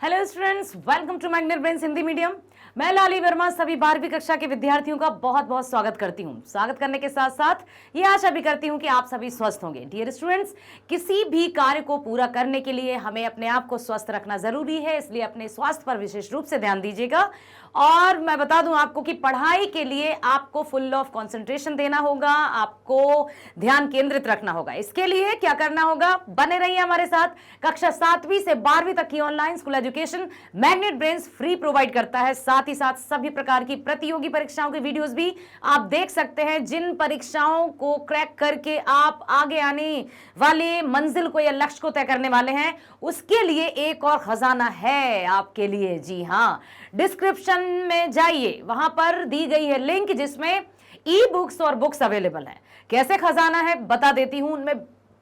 Hello students, welcome to Magnet Brains Hindi medium. मैं लाली वर्मा सभी 12वीं कक्षा के विद्यार्थियों का बहुत बहुत स्वागत करती हूँ। स्वागत करने के साथ साथ ये आशा भी करती हूँ कि आप सभी स्वस्थ होंगे। डियर स्टूडेंट्स, किसी भी कार्य को पूरा करने के लिए हमें अपने आप को स्वस्थ रखना जरूरी है, इसलिए अपने स्वास्थ्य पर विशेष रूप से ध्यान दीजिएगा। और मैं बता दूं आपको कि पढ़ाई के लिए आपको फुल ऑफ कंसंट्रेशन देना होगा, आपको ध्यान केंद्रित रखना होगा। इसके लिए क्या करना होगा, बने रहिए हमारे साथ। कक्षा 7वीं से 12वीं तक की online school education magnet brains free provide करता है। साथ ही साथ सभी प्रकार की प्रतियोगी परीक्षाओं के वीडियोस भी आप देख सकते हैं, जिन परीक्षाओं को क्रैक करके आप आगे आने वाले मंजिल को या लक्ष्य को तय करने वाले हैं। उसके लिए एक और खजाना है आपके लिए। जी हाँ, डिस्क्रिप्शन में जाइए, वहां पर दी गई है लिंक जिसमें ई बुक्स और बुक्स अवेलेबल हैं। कैसे खजाना है बता देती हूं। उनमें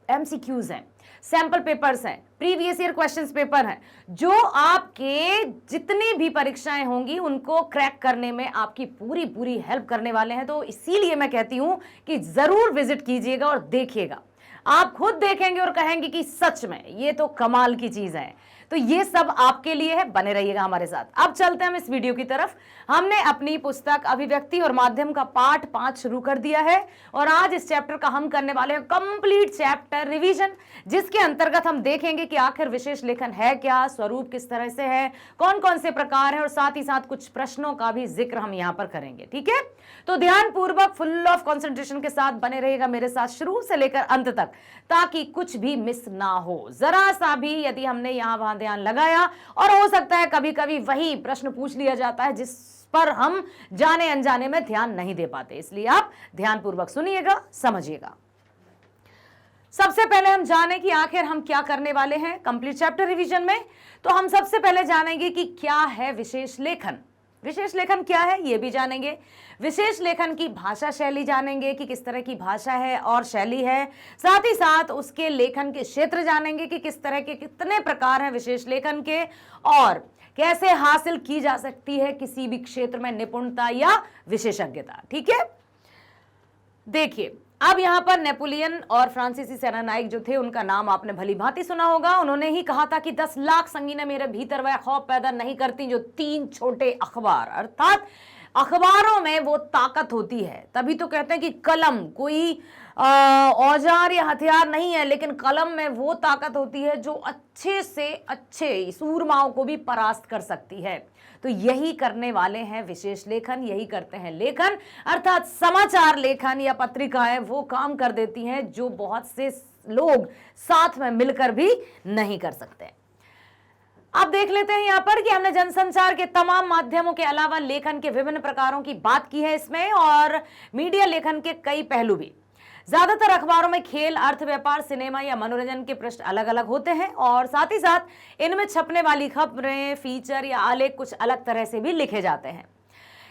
एमसीक्यूज हैं, सैंपल पेपर्स हैं, प्रीवियस ईयर क्वेश्चंस पेपर हैं, जो आपके जितनी भी परीक्षाएं होंगी उनको क्रैक करने में आपकी पूरी पूरी हेल्प करने वाले हैं। तो इसीलिए मैं कहती हूं कि जरूर विजिट कीजिएगा और देखिएगा। आप खुद देखेंगे और कहेंगे कि सच में ये तो कमाल की चीज है। तो ये सब आपके लिए है, बने रहिएगा हमारे साथ। अब चलते हैं हम इस वीडियो की तरफ। हमने अपनी पुस्तक अभिव्यक्ति और माध्यम का पाठ 5 शुरू कर दिया है और आज इस चैप्टर का हम करने वाले हैं कंप्लीट चैप्टर रिवीजन, जिसके अंतर्गत हम देखेंगे कि आखिर विशेष लेखन है क्या, स्वरूप किस तरह से है, कौन कौन से प्रकार है और साथ ही साथ कुछ प्रश्नों का भी जिक्र हम यहां पर करेंगे। ठीक है, तो ध्यान पूर्वक फुल ऑफ कंसंट्रेशन के साथ बने रहेगा मेरे साथ शुरू से लेकर अंत तक, ताकि कुछ भी मिस ना हो। जरा सा भी यदि हमने यहां वहां ध्यान लगाया, और हो सकता है कभी कभी वही प्रश्न पूछ लिया जाता है जिस पर हम जाने अनजाने में ध्यान नहीं दे पाते, इसलिए आप ध्यानपूर्वक सुनिएगा, समझिएगा। सबसे पहले हम जाने कि आखिर हम क्या करने वाले हैं कंप्लीट चैप्टर रिवीजन में। तो हम सबसे पहले जानेंगे कि क्या है विशेष लेखन। विशेष लेखन क्या है ये भी जानेंगे। विशेष लेखन की भाषा शैली जानेंगे कि किस तरह की भाषा है और शैली है। साथ ही साथ उसके लेखन के क्षेत्र जानेंगे कि किस तरह के कितने प्रकार हैं विशेष लेखन के, और कैसे हासिल की जा सकती है किसी भी क्षेत्र में निपुणता या विशेषज्ञता। ठीक है, देखिए अब यहां पर नेपोलियन और फ्रांसीसी सेनानायक जो थे उनका नाम आपने भली भांति सुना होगा। उन्होंने ही कहा था कि 10 लाख संगीनें मेरे भीतर वह खौफ पैदा नहीं करती जो 3 छोटे अखबार, अर्थात अखबारों में वो ताकत होती है। तभी तो कहते हैं कि कलम कोई औजार या हथियार नहीं है, लेकिन कलम में वो ताकत होती है जो अच्छे से अच्छे सूरमाओं को भी परास्त कर सकती है। तो यही करने वाले हैं विशेष लेखन, यही करते हैं लेखन, अर्थात समाचार लेखन या पत्रिकाएं वो काम कर देती हैं जो बहुत से लोग साथ में मिलकर भी नहीं कर सकते। अब देख लेते हैं यहां पर कि हमने जनसंचार के तमाम माध्यमों के अलावा लेखन के विभिन्न प्रकारों की बात की है इसमें, और मीडिया लेखन के कई पहलू भी। ज्यादातर अखबारों में खेल, अर्थ, व्यापार, सिनेमा या मनोरंजन के पृष्ठ अलग अलग होते हैं, और साथ ही साथ इनमें छपने वाली खबरें, फीचर या आलेख कुछ अलग तरह से भी लिखे जाते हैं।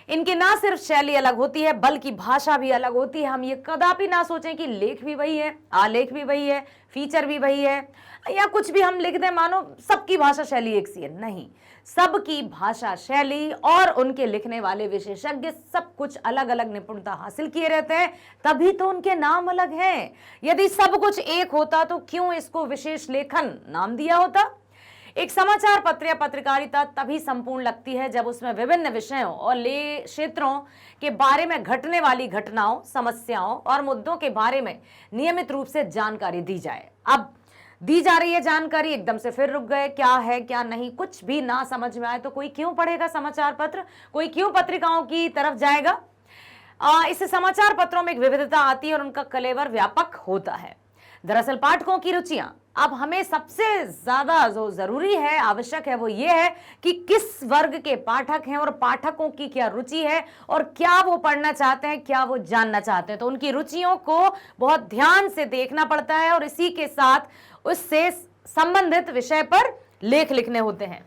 इनकी ना सिर्फ शैली अलग होती है बल्कि भाषा भी अलग होती है। हम ये कदापि ना सोचें कि लेख भी वही है, आलेख भी वही है, फीचर भी वही है, या कुछ भी हम लिख दें मानो सबकी भाषा शैली एक सी है। नहीं, सबकी भाषा शैली और उनके लिखने वाले विशेषज्ञ सब कुछ अलग अलग निपुणता हासिल किए रहते हैं, तभी तो उनके नाम अलग हैं। यदि सब कुछ एक होता तो क्यों इसको विशेष लेखन नाम दिया होता। एक समाचार पत्र या पत्रकारिता तभी संपूर्ण लगती है जब उसमें विभिन्न विषयों और क्षेत्रों के बारे में घटने वाली घटनाओं, समस्याओं और मुद्दों के बारे में नियमित रूप से जानकारी दी जाए। अब दी जा रही है जानकारी, एकदम से फिर रुक गए, क्या है क्या नहीं कुछ भी ना समझ में आए तो कोई क्यों पढ़ेगा समाचार पत्र, कोई क्यों पत्रिकाओं की तरफ जाएगा। इससे समाचार पत्रों में एक विविधता आती है और उनका कलेवर व्यापक होता है। दरअसल पाठकों की रुचियां, अब हमें सबसे ज्यादा जो जरूरी है, आवश्यक है, वो ये है कि किस वर्ग के पाठक हैं और पाठकों की क्या रुचि है और क्या वो पढ़ना चाहते हैं, क्या वो जानना चाहते हैं। तो उनकी रुचियों को बहुत ध्यान से देखना पड़ता है और इसी के साथ उससे संबंधित विषय पर लेख लिखने होते हैं।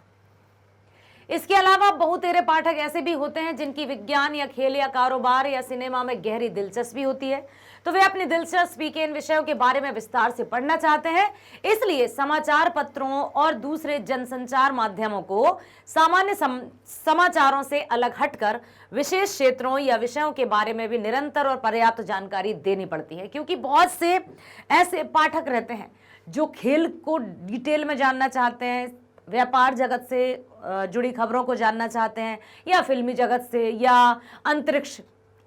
इसके अलावा बहुतेरे पाठक ऐसे भी होते हैं जिनकी विज्ञान या खेल या कारोबार या सिनेमा में गहरी दिलचस्पी होती है, तो वे अपनी दिलचस्पी के इन विषयों के बारे में विस्तार से पढ़ना चाहते हैं। इसलिए समाचार पत्रों और दूसरे जनसंचार माध्यमों को सामान्य समाचारों से अलग हटकर विशेष क्षेत्रों या विषयों के बारे में भी निरंतर और पर्याप्त जानकारी देनी पड़ती है, क्योंकि बहुत से ऐसे पाठक रहते हैं जो खेल को डिटेल में जानना चाहते हैं, व्यापार जगत से जुड़ी खबरों को जानना चाहते हैं, या फिल्मी जगत से, या अंतरिक्ष,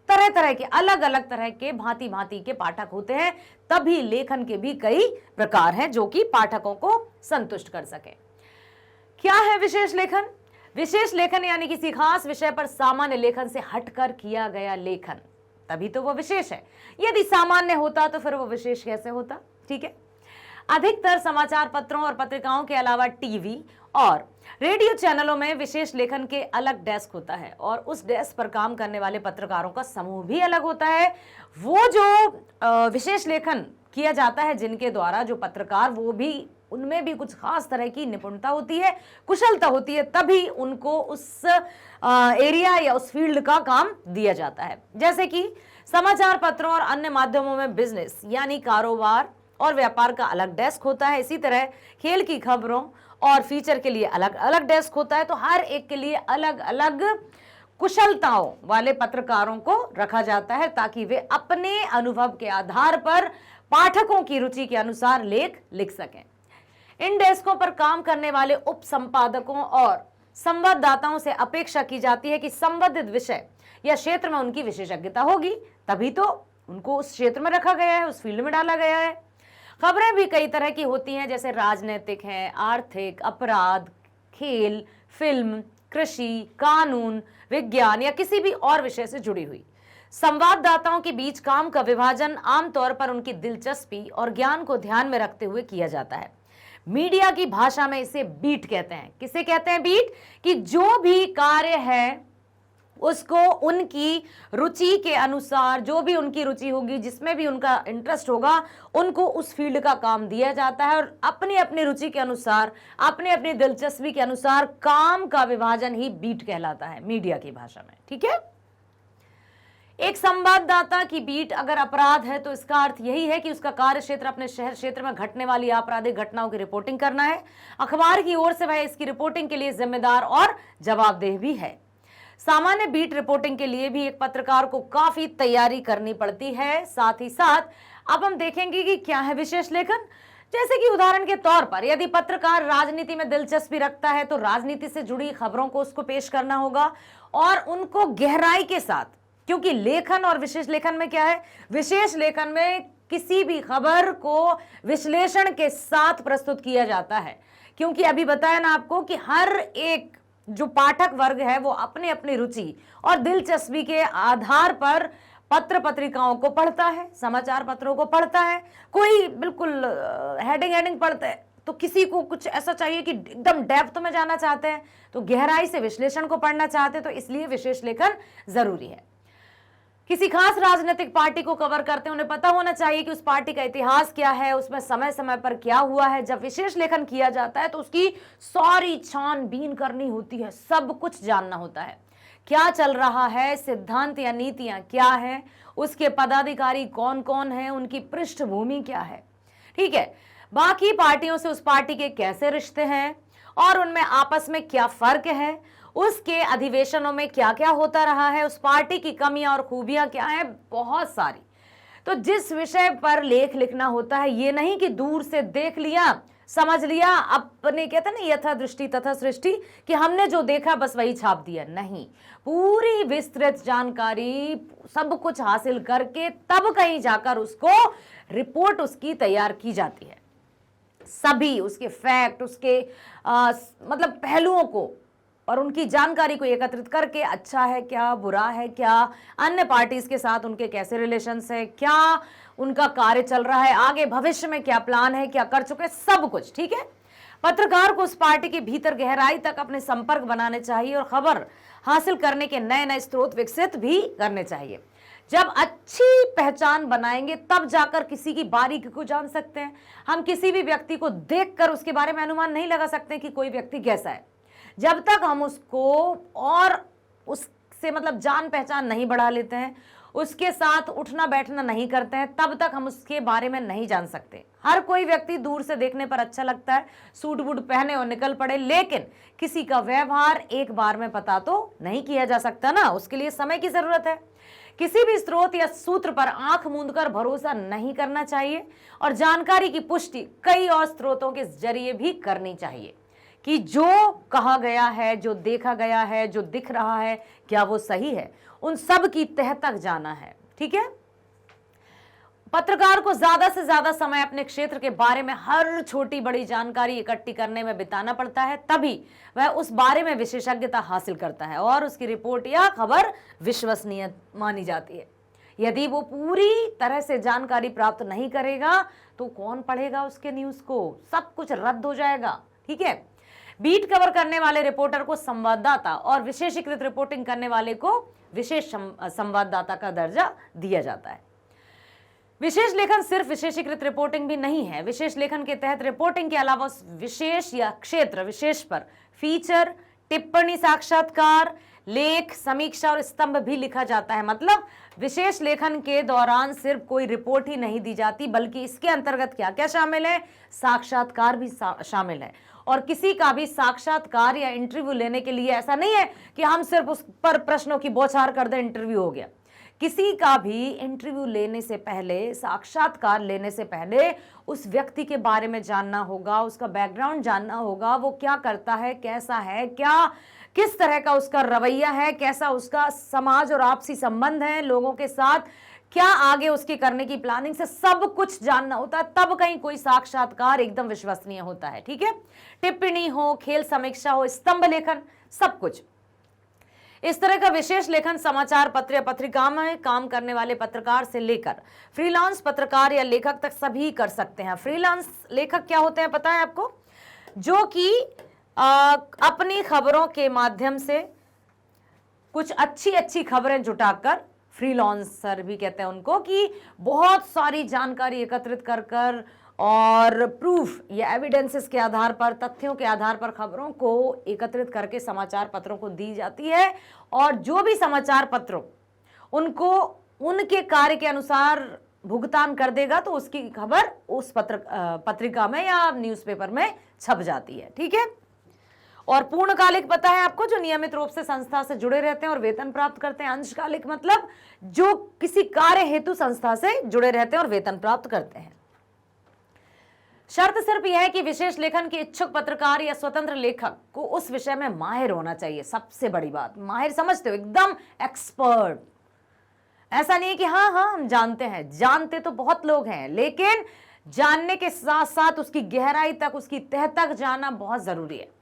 तरह तरह के अलग अलग तरह के भांति भांति के पाठक होते हैं, तभी लेखन के भी कई प्रकार हैं जो कि पाठकों को संतुष्ट कर सके। क्या है विशेष लेखन? विशेष लेखन यानी किसी खास विषय पर सामान्य लेखन से हटकर किया गया लेखन, तभी तो वो विशेष है। यदि सामान्य होता तो फिर वो विशेष कैसे होता? ठीक है। अधिकतर समाचार पत्रों और पत्रिकाओं के अलावा टीवी और रेडियो चैनलों में विशेष लेखन के अलग डेस्क होता है, और उस डेस्क पर काम करने वाले पत्रकारों का समूह भी अलग होता है। वो जो विशेष लेखन किया जाता है जिनके द्वारा, जो पत्रकार, वो भी, उनमें भी कुछ खास तरह की निपुणता होती है, कुशलता होती है, तभी उनको उस एरिया या उस फील्ड का काम दिया जाता है। जैसे कि समाचार पत्रों और अन्य माध्यमों में बिजनेस यानी कारोबार और व्यापार का अलग डेस्क होता है, इसी तरह खेल की खबरों और फीचर के लिए अलग अलग डेस्क होता है। तो हर एक के लिए अलग अलग कुशलताओं वाले पत्रकारों को रखा जाता है, ताकि वे अपने अनुभव के आधार पर पाठकों की रुचि के अनुसार लेख लिख सकें। इन डेस्कों पर काम करने वाले उप संपादकों और संवाददाताओं से अपेक्षा की जाती है कि संबंधित विषय या क्षेत्र में उनकी विशेषज्ञता होगी, तभी तो उनको उस क्षेत्र में रखा गया है, उस फील्ड में डाला गया है। खबरें भी कई तरह की होती हैं, जैसे राजनीतिक है, आर्थिक, अपराध, खेल, फिल्म, कृषि, कानून, विज्ञान या किसी भी और विषय से जुड़ी हुई। संवाददाताओं के बीच काम का विभाजन आमतौर पर उनकी दिलचस्पी और ज्ञान को ध्यान में रखते हुए किया जाता है। मीडिया की भाषा में इसे बीट कहते हैं। किसे कहते हैं बीट? कि जो भी कार्य है उसको उनकी रुचि के अनुसार, जो भी उनकी रुचि होगी, जिसमें भी उनका इंटरेस्ट होगा, उनको उस फील्ड का काम दिया जाता है, और अपनी अपनी रुचि के अनुसार, अपनी अपनी दिलचस्पी के अनुसार काम का विभाजन ही बीट कहलाता है मीडिया की भाषा में। ठीक है। एक संवाददाता की बीट अगर अपराध है तो इसका अर्थ यही है कि उसका कार्य क्षेत्र अपने शहर क्षेत्र में घटने वाली आपराधिक घटनाओं की रिपोर्टिंग करना है। अखबार की ओर से वह इसकी रिपोर्टिंग के लिए जिम्मेदार और जवाबदेह भी है। सामान्य बीट रिपोर्टिंग के लिए भी एक पत्रकार को काफी तैयारी करनी पड़ती है। साथ ही साथ अब हम देखेंगे कि क्या है विशेष लेखन। जैसे कि उदाहरण के तौर पर यदि पत्रकार राजनीति में दिलचस्पी रखता है तो राजनीति से जुड़ी खबरों को उसको पेश करना होगा, और उनको गहराई के साथ, क्योंकि लेखन और विशेष लेखन में क्या है, विशेष लेखन में किसी भी खबर को विश्लेषण के साथ प्रस्तुत किया जाता है। क्योंकि अभी बताया ना आपको कि हर एक जो पाठक वर्ग है वो अपनी अपनी रुचि और दिलचस्पी के आधार पर पत्र पत्रिकाओं को पढ़ता है, समाचार पत्रों को पढ़ता है। कोई बिल्कुल हेडिंग पढ़ता है, तो किसी को कुछ ऐसा चाहिए कि एकदम डेप्थ में जाना चाहते हैं, तो गहराई से विश्लेषण को पढ़ना चाहते हैं, तो इसलिए विशेष लेखन जरूरी है। किसी खास राजनीतिक पार्टी को कवर करते हैं, उन्हें पता होना चाहिए कि उस पार्टी का इतिहास क्या है, उसमें समय समय पर क्या हुआ है। जब विशेष लेखन किया जाता है तो उसकी सारी छानबीन करनी होती है, सब कुछ जानना होता है, क्या चल रहा है, सिद्धांत या नीतियां क्या है, उसके पदाधिकारी कौन कौन है, उनकी पृष्ठभूमि क्या है। ठीक है। बाकी पार्टियों से उस पार्टी के कैसे रिश्ते हैं और उनमें आपस में क्या फर्क है, उसके अधिवेशनों में क्या क्या होता रहा है, उस पार्टी की कमियां और खूबियां क्या हैं, बहुत सारी। तो जिस विषय पर लेख लिखना होता है, ये नहीं कि दूर से देख लिया, समझ लिया, अपने कहते हैं ना यथा दृष्टि तथा सृष्टि, कि हमने जो देखा बस वही छाप दिया। नहीं, पूरी विस्तृत जानकारी सब कुछ हासिल करके तब कहीं जाकर उसको रिपोर्ट उसकी तैयार की जाती है। सभी उसके फैक्ट, उसके मतलब पहलुओं को और उनकी जानकारी को एकत्रित करके, अच्छा है क्या, बुरा है क्या, अन्य पार्टीज के साथ उनके कैसे रिलेशंस है, क्या उनका कार्य चल रहा है, आगे भविष्य में क्या प्लान है, क्या कर चुके, सब कुछ। ठीक है। पत्रकार को उस पार्टी के भीतर गहराई तक अपने संपर्क बनाने चाहिए और खबर हासिल करने के नए नए स्रोत विकसित भी करने चाहिए। जब अच्छी पहचान बनाएंगे तब जाकर किसी की बारीकी को जान सकते हैं। हम किसी भी व्यक्ति को देखकर उसके बारे में अनुमान नहीं लगा सकते कि कोई व्यक्ति कैसा है। जब तक हम उसको और उससे मतलब जान पहचान नहीं बढ़ा लेते हैं, उसके साथ उठना बैठना नहीं करते हैं, तब तक हम उसके बारे में नहीं जान सकते। हर कोई व्यक्ति दूर से देखने पर अच्छा लगता है, सूट बूट पहने और निकल पड़े, लेकिन किसी का व्यवहार एक बार में पता तो नहीं किया जा सकता ना, उसके लिए समय की जरूरत है। किसी भी स्रोत या सूत्र पर आंख मूंदकर भरोसा नहीं करना चाहिए और जानकारी की पुष्टि कई और स्रोतों के जरिए भी करनी चाहिए। कि जो कहा गया है, जो देखा गया है, जो दिख रहा है, क्या वो सही है, उन सब की तह तक जाना है। ठीक है, पत्रकार को ज्यादा से ज्यादा समय अपने क्षेत्र के बारे में हर छोटी बड़ी जानकारी इकट्ठी करने में बिताना पड़ता है, तभी वह उस बारे में विशेषज्ञता हासिल करता है और उसकी रिपोर्ट या खबर विश्वसनीय मानी जाती है। यदि वो पूरी तरह से जानकारी प्राप्त नहीं करेगा तो कौन पढ़ेगा उसके न्यूज को, सब कुछ रद्द हो जाएगा। ठीक है, बीट कवर करने वाले रिपोर्टर को संवाददाता और विशेषीकृत रिपोर्टिंग करने वाले को विशेष संवाददाता का दर्जा दिया जाता है। विशेष लेखन सिर्फ विशेषीकृत रिपोर्टिंग भी नहीं है। विशेष लेखन के तहत रिपोर्टिंग के अलावा उस विशेष या क्षेत्र विशेष पर फीचर, टिप्पणी, साक्षात्कार, लेख, समीक्षा और स्तंभ भी लिखा जाता है। मतलब विशेष लेखन के दौरान सिर्फ कोई रिपोर्ट ही नहीं दी जाती, बल्कि इसके अंतर्गत क्या क्या शामिल है, साक्षात्कार भी शामिल है। और किसी का भी साक्षात्कार या इंटरव्यू लेने के लिए ऐसा नहीं है कि हम सिर्फ उस पर प्रश्नों की बौछार कर दें, इंटरव्यू हो गया। किसी का भी इंटरव्यू लेने से पहले, साक्षात्कार लेने से पहले उस व्यक्ति के बारे में जानना होगा, उसका बैकग्राउंड जानना होगा, वो क्या करता है, कैसा है, क्या किस तरह का उसका रवैया है, कैसा उसका समाज और आपसी संबंध है लोगों के साथ, क्या आगे उसकी करने की प्लानिंग से सब कुछ जानना होता है, तब कहीं कोई साक्षात्कार एकदम विश्वसनीय होता है। ठीक है, टिप्पणी हो, खेल समीक्षा हो, स्तंभ लेखन, सब कुछ। इस तरह का विशेष लेखन समाचार पत्र या पत्रिका में काम करने वाले पत्रकार से लेकर फ्रीलांस पत्रकार या लेखक तक सभी कर सकते हैं। फ्रीलांस लेखक क्या होते हैं पता है आपको? जो कि अपनी खबरों के माध्यम से कुछ अच्छी अच्छी खबरें जुटाकर, फ्रीलांसर भी कहते हैं उनको, कि बहुत सारी जानकारी एकत्रित कर कर और प्रूफ या एविडेंसेस के आधार पर, तथ्यों के आधार पर खबरों को एकत्रित करके समाचार पत्रों को दी जाती है। और जो भी समाचार पत्रों उनको उनके कार्य के अनुसार भुगतान कर देगा तो उसकी खबर उस पत्रिका में या न्यूज़पेपर में छप जाती है। ठीक है, और पूर्णकालिक पता है आपको, जो नियमित रूप से संस्था से जुड़े रहते हैं और वेतन प्राप्त करते हैं। अंशकालिक मतलब जो किसी कार्य हेतु संस्था से जुड़े रहते हैं और वेतन प्राप्त करते हैं। शर्त सिर्फ यह है कि विशेष लेखन के इच्छुक पत्रकार या स्वतंत्र लेखक को उस विषय में माहिर होना चाहिए। सबसे बड़ी बात, माहिर समझते हो, एकदम एक्सपर्ट। ऐसा नहीं है कि हाँ हाँ हम जानते हैं, जानते तो बहुत लोग हैं, लेकिन जानने के साथ साथ उसकी गहराई तक, उसकी तह तक जाना बहुत जरूरी है।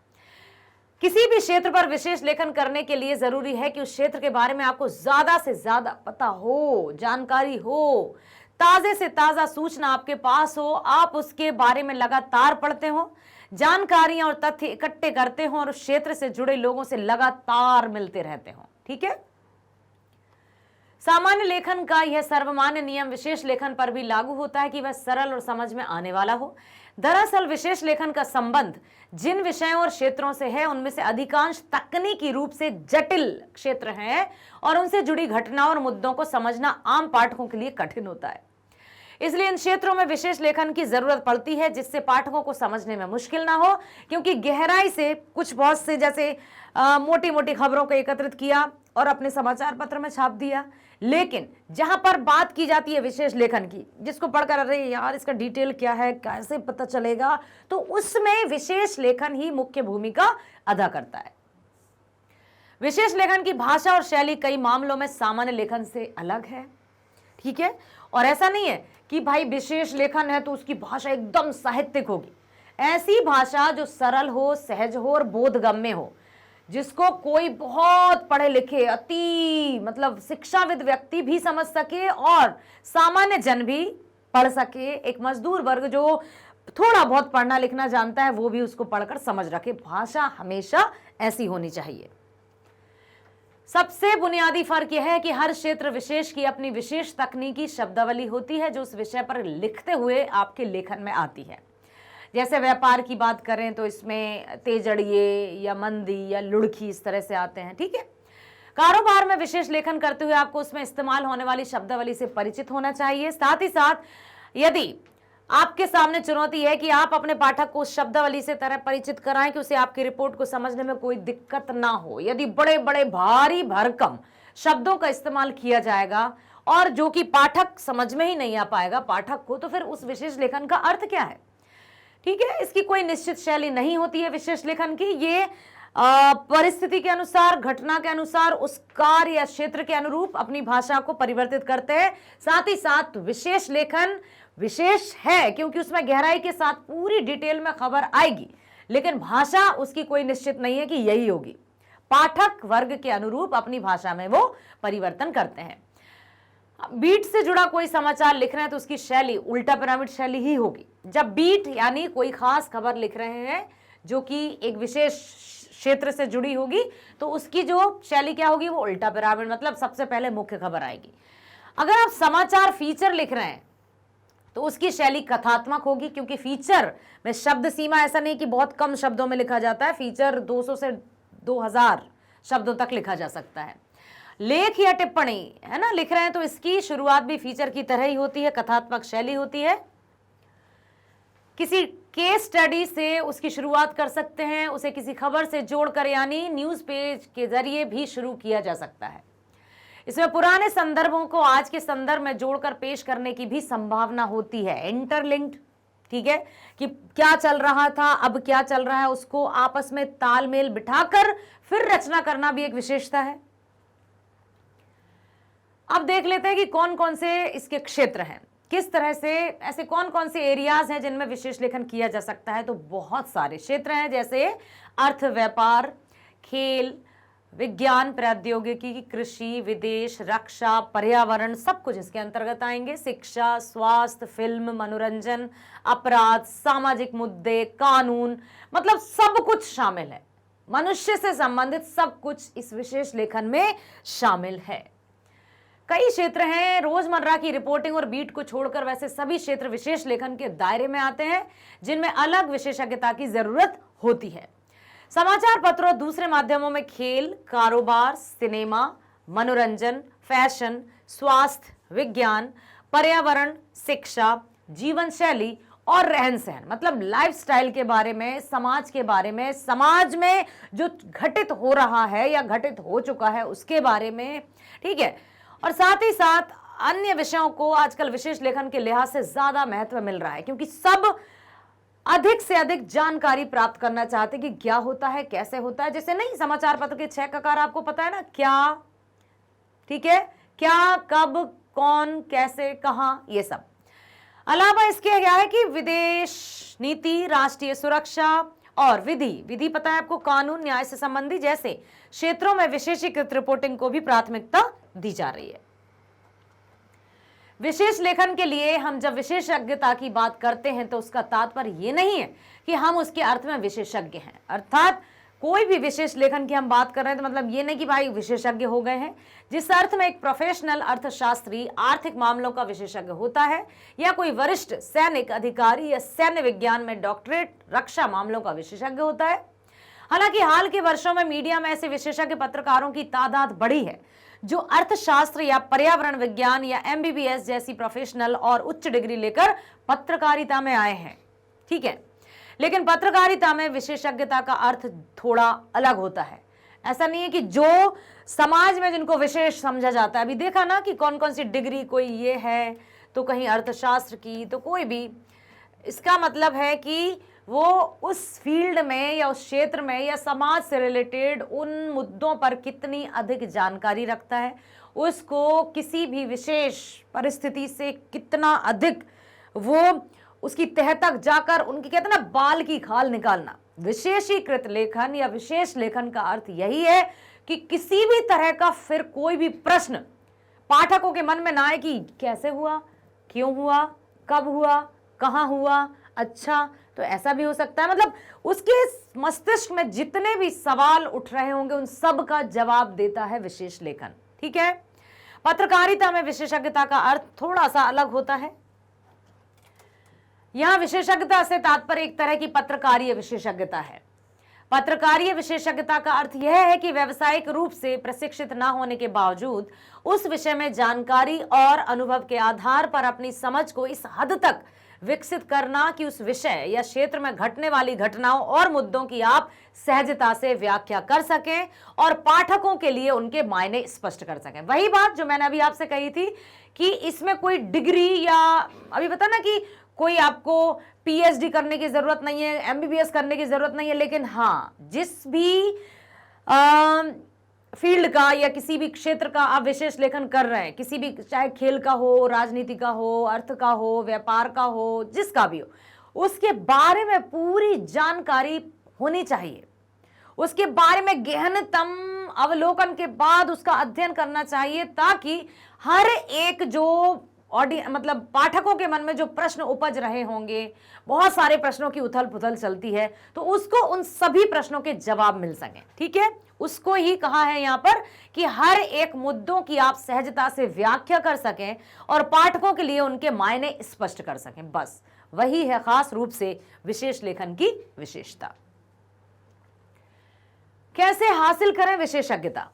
किसी भी क्षेत्र पर विशेष लेखन करने के लिए जरूरी है कि उस क्षेत्र के बारे में आपको ज्यादा से ज्यादा पता हो, जानकारी हो, ताजे से ताजा सूचना आपके पास हो, आप उसके बारे में लगातार पढ़ते हो, जानकारियां और तथ्य इकट्ठे करते हो और उस क्षेत्र से जुड़े लोगों से लगातार मिलते रहते हो। ठीक है, सामान्य लेखन का यह सर्वमान्य नियम विशेष लेखन पर भी लागू होता है कि वह सरल और समझ में आने वाला हो। दरअसल विशेष लेखन का संबंध जिन विषयों और क्षेत्रों से है, उनमें से अधिकांश तकनीकी रूप से जटिल क्षेत्र हैं और उनसे जुड़ी घटनाओं और मुद्दों को समझना आम पाठकों के लिए कठिन होता है। इसलिए इन क्षेत्रों में विशेष लेखन की जरूरत पड़ती है, जिससे पाठकों को समझने में मुश्किल ना हो, क्योंकि गहराई से कुछ बहुत से जैसे मोटी मोटी खबरों को एकत्रित किया और अपने समाचार पत्र में छाप दिया, लेकिन जहां पर बात की जाती है विशेष लेखन की, जिसको पढ़कर अरे यार इसका डिटेल क्या है, कैसे पता चलेगा, तो उसमें विशेष लेखन ही मुख्य भूमिका अदा करता है। विशेष लेखन की भाषा और शैली कई मामलों में सामान्य लेखन से अलग है। ठीक है, और ऐसा नहीं है कि भाई विशेष लेखन है तो उसकी भाषा एकदम साहित्यिक होगी। ऐसी भाषा जो सरल हो, सहज हो और बोधगम्य हो, जिसको कोई बहुत पढ़े लिखे, अति मतलब शिक्षाविद व्यक्ति भी समझ सके और सामान्य जन भी पढ़ सके। एक मजदूर वर्ग जो थोड़ा बहुत पढ़ना लिखना जानता है वो भी उसको पढ़कर समझ रखे। भाषा हमेशा ऐसी होनी चाहिए। सबसे बुनियादी फर्क यह है कि हर क्षेत्र विशेष की अपनी विशेष तकनीकी शब्दावली होती है जो उस विषय पर लिखते हुए आपके लेखन में आती है। जैसे व्यापार की बात करें तो इसमें तेजड़िए या मंदी या लुढ़की इस तरह से आते हैं। ठीक है, कारोबार में विशेष लेखन करते हुए आपको उसमें इस्तेमाल होने वाली शब्दावली से परिचित होना चाहिए। साथ ही साथ यदि आपके सामने चुनौती है कि आप अपने पाठक को उस शब्दावली से तरह परिचित कराएं कि उसे आपकी रिपोर्ट को समझने में कोई दिक्कत ना हो, यदि बड़े बड़े भारी भरकम शब्दों का इस्तेमाल किया जाएगा और जो कि पाठक समझ में ही नहीं आ पाएगा पाठक को, तो फिर उस विशेष लेखन का अर्थ क्या है? ठीक है, इसकी कोई निश्चित शैली नहीं होती है विशेष लेखन की। ये परिस्थिति के अनुसार, घटना के अनुसार, उस कार्य या क्षेत्र के अनुरूप अपनी भाषा को परिवर्तित करते हैं। साथ ही साथ विशेष लेखन विशेष है क्योंकि उसमें गहराई के साथ पूरी डिटेल में खबर आएगी, लेकिन भाषा उसकी कोई निश्चित नहीं है कि यही होगी। पाठक वर्ग के अनुरूप अपनी भाषा में वो परिवर्तन करते हैं। बीट से जुड़ा कोई समाचार लिख रहे हैं तो उसकी शैली उल्टा पिरामिड शैली ही होगी। जब बीट यानी कोई खास खबर लिख रहे हैं जो कि एक विशेष क्षेत्र से जुड़ी होगी, तो उसकी जो शैली क्या होगी, वो उल्टा पिरामिड, मतलब सबसे पहले मुख्य खबर आएगी। अगर आप समाचार फीचर लिख रहे हैं तो उसकी शैली कथात्मक होगी, क्योंकि फीचर में शब्द सीमा ऐसा नहीं कि बहुत कम शब्दों में लिखा जाता है। फीचर 200 से 2000 शब्दों तक लिखा जा सकता है। लेख या टिप्पणी है ना लिख रहे हैं तो इसकी शुरुआत भी फीचर की तरह ही होती है, कथात्मक शैली होती है। किसी केस स्टडी से उसकी शुरुआत कर सकते हैं, उसे किसी खबर से जोड़कर यानी न्यूज पेज के जरिए भी शुरू किया जा सकता है। इसमें पुराने संदर्भों को आज के संदर्भ में जोड़कर पेश करने की भी संभावना होती है, इंटरलिंक्ड। ठीक है, कि क्या चल रहा था, अब क्या चल रहा है, उसको आपस में तालमेल बिठाकर फिर रचना करना भी एक विशेषता है। अब देख लेते हैं कि कौन कौन से इसके क्षेत्र हैं, किस तरह से, ऐसे कौन कौन से एरियाज हैं जिनमें विशेष लेखन किया जा सकता है। तो बहुत सारे क्षेत्र हैं, जैसे अर्थ, व्यापार, खेल, विज्ञान, प्रौद्योगिकी, कृषि, विदेश, रक्षा, पर्यावरण, सब कुछ इसके अंतर्गत आएंगे। शिक्षा, स्वास्थ्य, फिल्म, मनोरंजन, अपराध, सामाजिक मुद्दे, कानून, मतलब सब कुछ शामिल है। मनुष्य से संबंधित सब कुछ इस विशेष लेखन में शामिल है। कई क्षेत्र हैं, रोजमर्रा की रिपोर्टिंग और बीट को छोड़कर वैसे सभी क्षेत्र विशेष लेखन के दायरे में आते हैं, जिनमें अलग विशेषज्ञता की जरूरत होती है। समाचार पत्रों और दूसरे माध्यमों में खेल, कारोबार, सिनेमा, मनोरंजन, फैशन, स्वास्थ्य, विज्ञान, पर्यावरण, शिक्षा, जीवन शैली और रहन सहन, मतलब लाइफस्टाइल के बारे में, समाज के बारे में, समाज में जो घटित हो रहा है या घटित हो चुका है उसके बारे में, ठीक है। और साथ ही साथ अन्य विषयों को आजकल विशेष लेखन के लिहाज से ज्यादा महत्व मिल रहा है, क्योंकि सब अधिक से अधिक जानकारी प्राप्त करना चाहते कि क्या होता है, कैसे होता है। जैसे नहीं, समाचार पत्र के 6 ककार आपको पता है ना, क्या, ठीक है, क्या, कब, कौन, कैसे, कहां, ये सब। अलावा इसके क्या है कि विदेश नीति, राष्ट्रीय सुरक्षा और विधि पता है आपको, कानून, न्याय से संबंधी जैसे क्षेत्रों में विशेषीकृत रिपोर्टिंग को भी प्राथमिकता दी जा रही है। विशेष लेखन के लिए हम जब विशेषज्ञता की बात करते हैं तो उसका तात्पर्य ये नहीं है कि हम उसके अर्थ में विशेषज्ञ हैं, अर्थात कोई भी विशेष लेखन की हम बात कर रहे हैं तो मतलब ये नहीं कि भाई विशेषज्ञ हो गए हैं। जिस अर्थ में एक प्रोफेशनल अर्थशास्त्री आर्थिक मामलों का विशेषज्ञ होता है, या कोई वरिष्ठ सैनिक अधिकारी या सैन्य विज्ञान में डॉक्टरेट रक्षा मामलों का विशेषज्ञ होता है। हालांकि हाल के वर्षों में मीडिया में ऐसे विशेषज्ञ पत्रकारों की तादाद बढ़ी है जो अर्थशास्त्र या पर्यावरण विज्ञान या MBBS जैसी प्रोफेशनल और उच्च डिग्री लेकर पत्रकारिता में आए हैं, ठीक है। लेकिन पत्रकारिता में विशेषज्ञता का अर्थ थोड़ा अलग होता है। ऐसा नहीं है कि जो समाज में जिनको विशेष समझा जाता है, अभी देखा ना कि कौन कौन सी डिग्री, कोई ये है तो कहीं अर्थशास्त्र की, तो कोई भी, इसका मतलब है कि वो उस फील्ड में या उस क्षेत्र में या समाज से रिलेटेड उन मुद्दों पर कितनी अधिक जानकारी रखता है, उसको किसी भी विशेष परिस्थिति से कितना अधिक वो उसकी तह तक जाकर उनकी, कहते हैं ना, बाल की खाल निकालना। विशेषीकृत लेखन या विशेष लेखन का अर्थ यही है कि किसी भी तरह का फिर कोई भी प्रश्न पाठकों के मन में ना आए कि कैसे हुआ, क्यों हुआ, कब हुआ, कहाँ हुआ, अच्छा तो ऐसा भी हो सकता है, मतलब उसके मस्तिष्क में जितने भी सवाल उठ रहे होंगे उन सब का जवाब देता है विशेष लेखन, ठीक है। पत्रकारिता में विशेषज्ञता का अर्थ थोड़ा सा अलग होता है। यहां विशेषज्ञता से तात्पर्य एक तरह की पत्रकारीय विशेषज्ञता है। पत्रकारीय विशेषज्ञता का अर्थ यह है कि व्यावसायिक रूप से प्रशिक्षित न होने के बावजूद उस विषय में जानकारी और अनुभव के आधार पर अपनी समझ को इस हद तक विकसित करना कि उस विषय या क्षेत्र में घटने वाली घटनाओं और मुद्दों की आप सहजता से व्याख्या कर सकें और पाठकों के लिए उनके मायने स्पष्ट कर सकें। वही बात जो मैंने अभी आपसे कही थी कि इसमें कोई डिग्री या, अभी बता ना कि कोई आपको पीएचडी करने की जरूरत नहीं है, एमबीबीएस करने की जरूरत नहीं है, लेकिन हाँ जिस भी फील्ड का या किसी भी क्षेत्र का आप विशेष लेखन कर रहे हैं, किसी भी, चाहे खेल का हो, राजनीति का हो, अर्थ का हो, व्यापार का हो, जिसका भी हो, उसके बारे में पूरी जानकारी होनी चाहिए। उसके बारे में गहनतम अवलोकन के बाद उसका अध्ययन करना चाहिए, ताकि हर एक जो मतलब पाठकों के मन में जो प्रश्न उपज रहे होंगे, बहुत सारे प्रश्नों की उथल पुथल चलती है, तो उसको उन सभी प्रश्नों के जवाब मिल सके। ठीक है, उसको ही कहा है यहां पर कि हर एक मुद्दों की आप सहजता से व्याख्या कर सकें और पाठकों के लिए उनके मायने स्पष्ट कर सकें। बस वही है खास रूप से विशेष लेखन की विशेषता। कैसे हासिल करें विशेषज्ञता?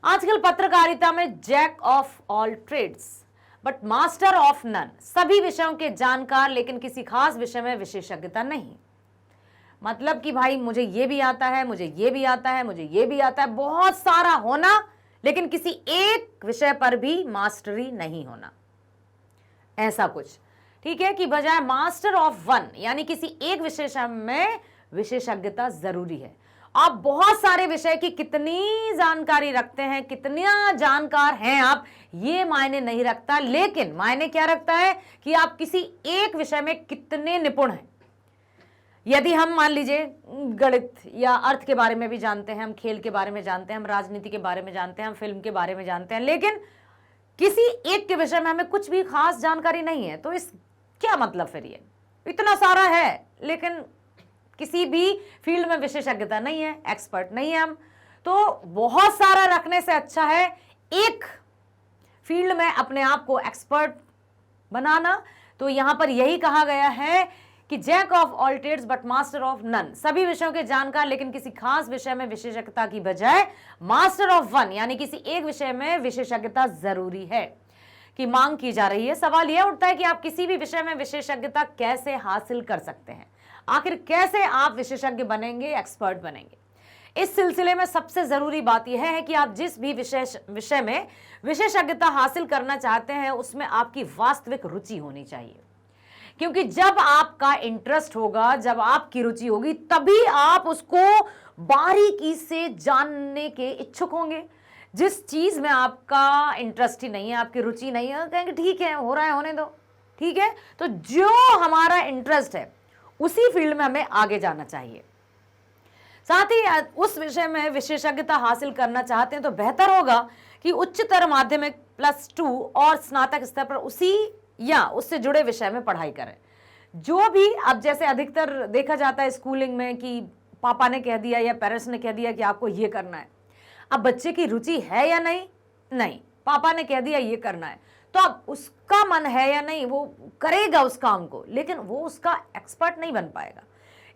आजकल पत्रकारिता में jack of all trades but master of none, सभी विषयों के जानकार लेकिन किसी खास विषय में विशेषज्ञता नहीं। मतलब कि भाई मुझे ये भी आता है, मुझे ये भी आता है, मुझे ये भी आता है, बहुत सारा होना लेकिन किसी एक विषय पर भी मास्टरी नहीं होना, ऐसा कुछ। ठीक है, कि बजाय मास्टर ऑफ वन यानी किसी एक विषय में विशेषज्ञता जरूरी है। आप बहुत सारे विषय की कितनी जानकारी रखते हैं, कितना जानकार हैं आप, ये मायने नहीं रखता, लेकिन मायने क्या रखता है कि आप किसी एक विषय में कितने निपुण हैं। यदि हम मान लीजिए गणित या अर्थ के बारे में भी जानते हैं, हम खेल के बारे में जानते हैं, हम राजनीति के बारे में जानते हैं, हम फिल्म के बारे में जानते हैं, लेकिन किसी एक के विषय में हमें कुछ भी खास जानकारी नहीं है, तो इस क्या मतलब फिर? ये इतना सारा है लेकिन किसी भी फील्ड में विशेषज्ञता नहीं है, एक्सपर्ट नहीं है हम, तो बहुत सारा रखने से अच्छा है एक फील्ड में अपने आप को एक्सपर्ट बनाना। तो यहां पर यही कहा गया है कि jack of all trades but master of none, सभी विषयों के जानकार लेकिन किसी खास विषय में विशेषज्ञता की बजाय मास्टर ऑफ वन यानी किसी एक विषय में विशेषज्ञता जरूरी है की मांग की जा रही है। सवाल यह उठता है कि आप किसी भी विषय में विशेषज्ञता कैसे हासिल कर सकते हैं, आखिर कैसे आप विशेषज्ञ बनेंगे, एक्सपर्ट बनेंगे। इस सिलसिले में सबसे जरूरी बात यह है कि आप जिस भी विषय में विशेषज्ञता हासिल करना चाहते हैं उसमें आपकी वास्तविक रुचि होनी चाहिए, क्योंकि जब आपका इंटरेस्ट होगा, जब आपकी रुचि होगी, तभी आप उसको बारीकी से जानने के इच्छुक होंगे। जिस चीज में आपका इंटरेस्ट ही नहीं है, आपकी रुचि नहीं है, कहेंगे ठीक है, हो रहा है, होने दो। ठीक है, तो जो हमारा इंटरेस्ट है उसी फील्ड में हमें आगे जाना चाहिए। साथ ही उस विषय में विशेषज्ञता हासिल करना चाहते हैं तो बेहतर होगा कि उच्चतर माध्यमिक +2 और स्नातक स्तर पर उसी या उससे जुड़े विषय में पढ़ाई करें। जो भी अब जैसे अधिकतर देखा जाता है स्कूलिंग में कि पापा ने कह दिया या पेरेंट्स ने कह दिया कि आपको ये करना है, अब बच्चे की रुचि है या नहीं, नहीं, पापा ने कह दिया ये करना है, तो अब उसका मन है या नहीं, वो करेगा उस काम को, लेकिन वो उसका एक्सपर्ट नहीं बन पाएगा।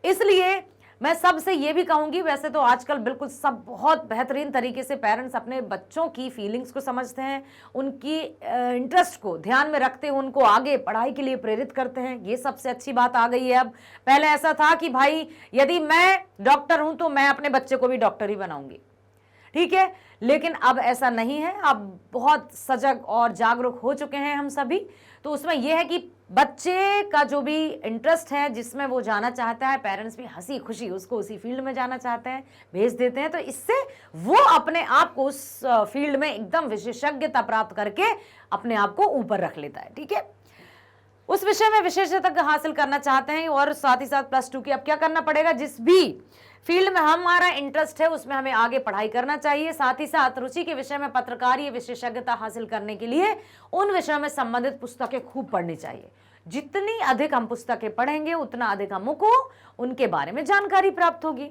इसलिए मैं सबसे ये भी कहूंगी, वैसे तो आजकल बिल्कुल सब बहुत बेहतरीन तरीके से पेरेंट्स अपने बच्चों की फीलिंग्स को समझते हैं, उनकी इंटरेस्ट को ध्यान में रखते हैं, उनको आगे पढ़ाई के लिए प्रेरित करते हैं। ये सबसे अच्छी बात आ गई है अब। पहले ऐसा था कि भाई यदि मैं डॉक्टर हूं तो मैं अपने बच्चे को भी डॉक्टर ही बनाऊंगी, ठीक है, लेकिन अब ऐसा नहीं है। अब बहुत सजग और जागरूक हो चुके हैं हम सभी। तो उसमें यह है कि बच्चे का जो भी इंटरेस्ट है, जिसमें वो जाना चाहता है, पेरेंट्स भी हंसी खुशी उसको उसी फील्ड में जाना चाहते हैं, भेज देते हैं। तो इससे वो अपने आप को उस फील्ड में एकदम विशेषज्ञता प्राप्त करके अपने आप को ऊपर रख लेता है। ठीक है, उस विषय में विशेषज्ञता हासिल करना चाहते हैं और साथ ही साथ +2 की अब क्या करना पड़ेगा, जिस भी फील्ड में हमारा इंटरेस्ट है उसमें हमें आगे पढ़ाई करना चाहिए। साथ ही साथ रुचि के विषय में पत्रकारीय विशेषज्ञता हासिल करने के लिए उन विषयों में संबंधित पुस्तकें खूब पढ़नी चाहिए। जितनी अधिक हम पुस्तकें पढ़ेंगे उतना अधिक हमको उनके बारे में जानकारी प्राप्त होगी।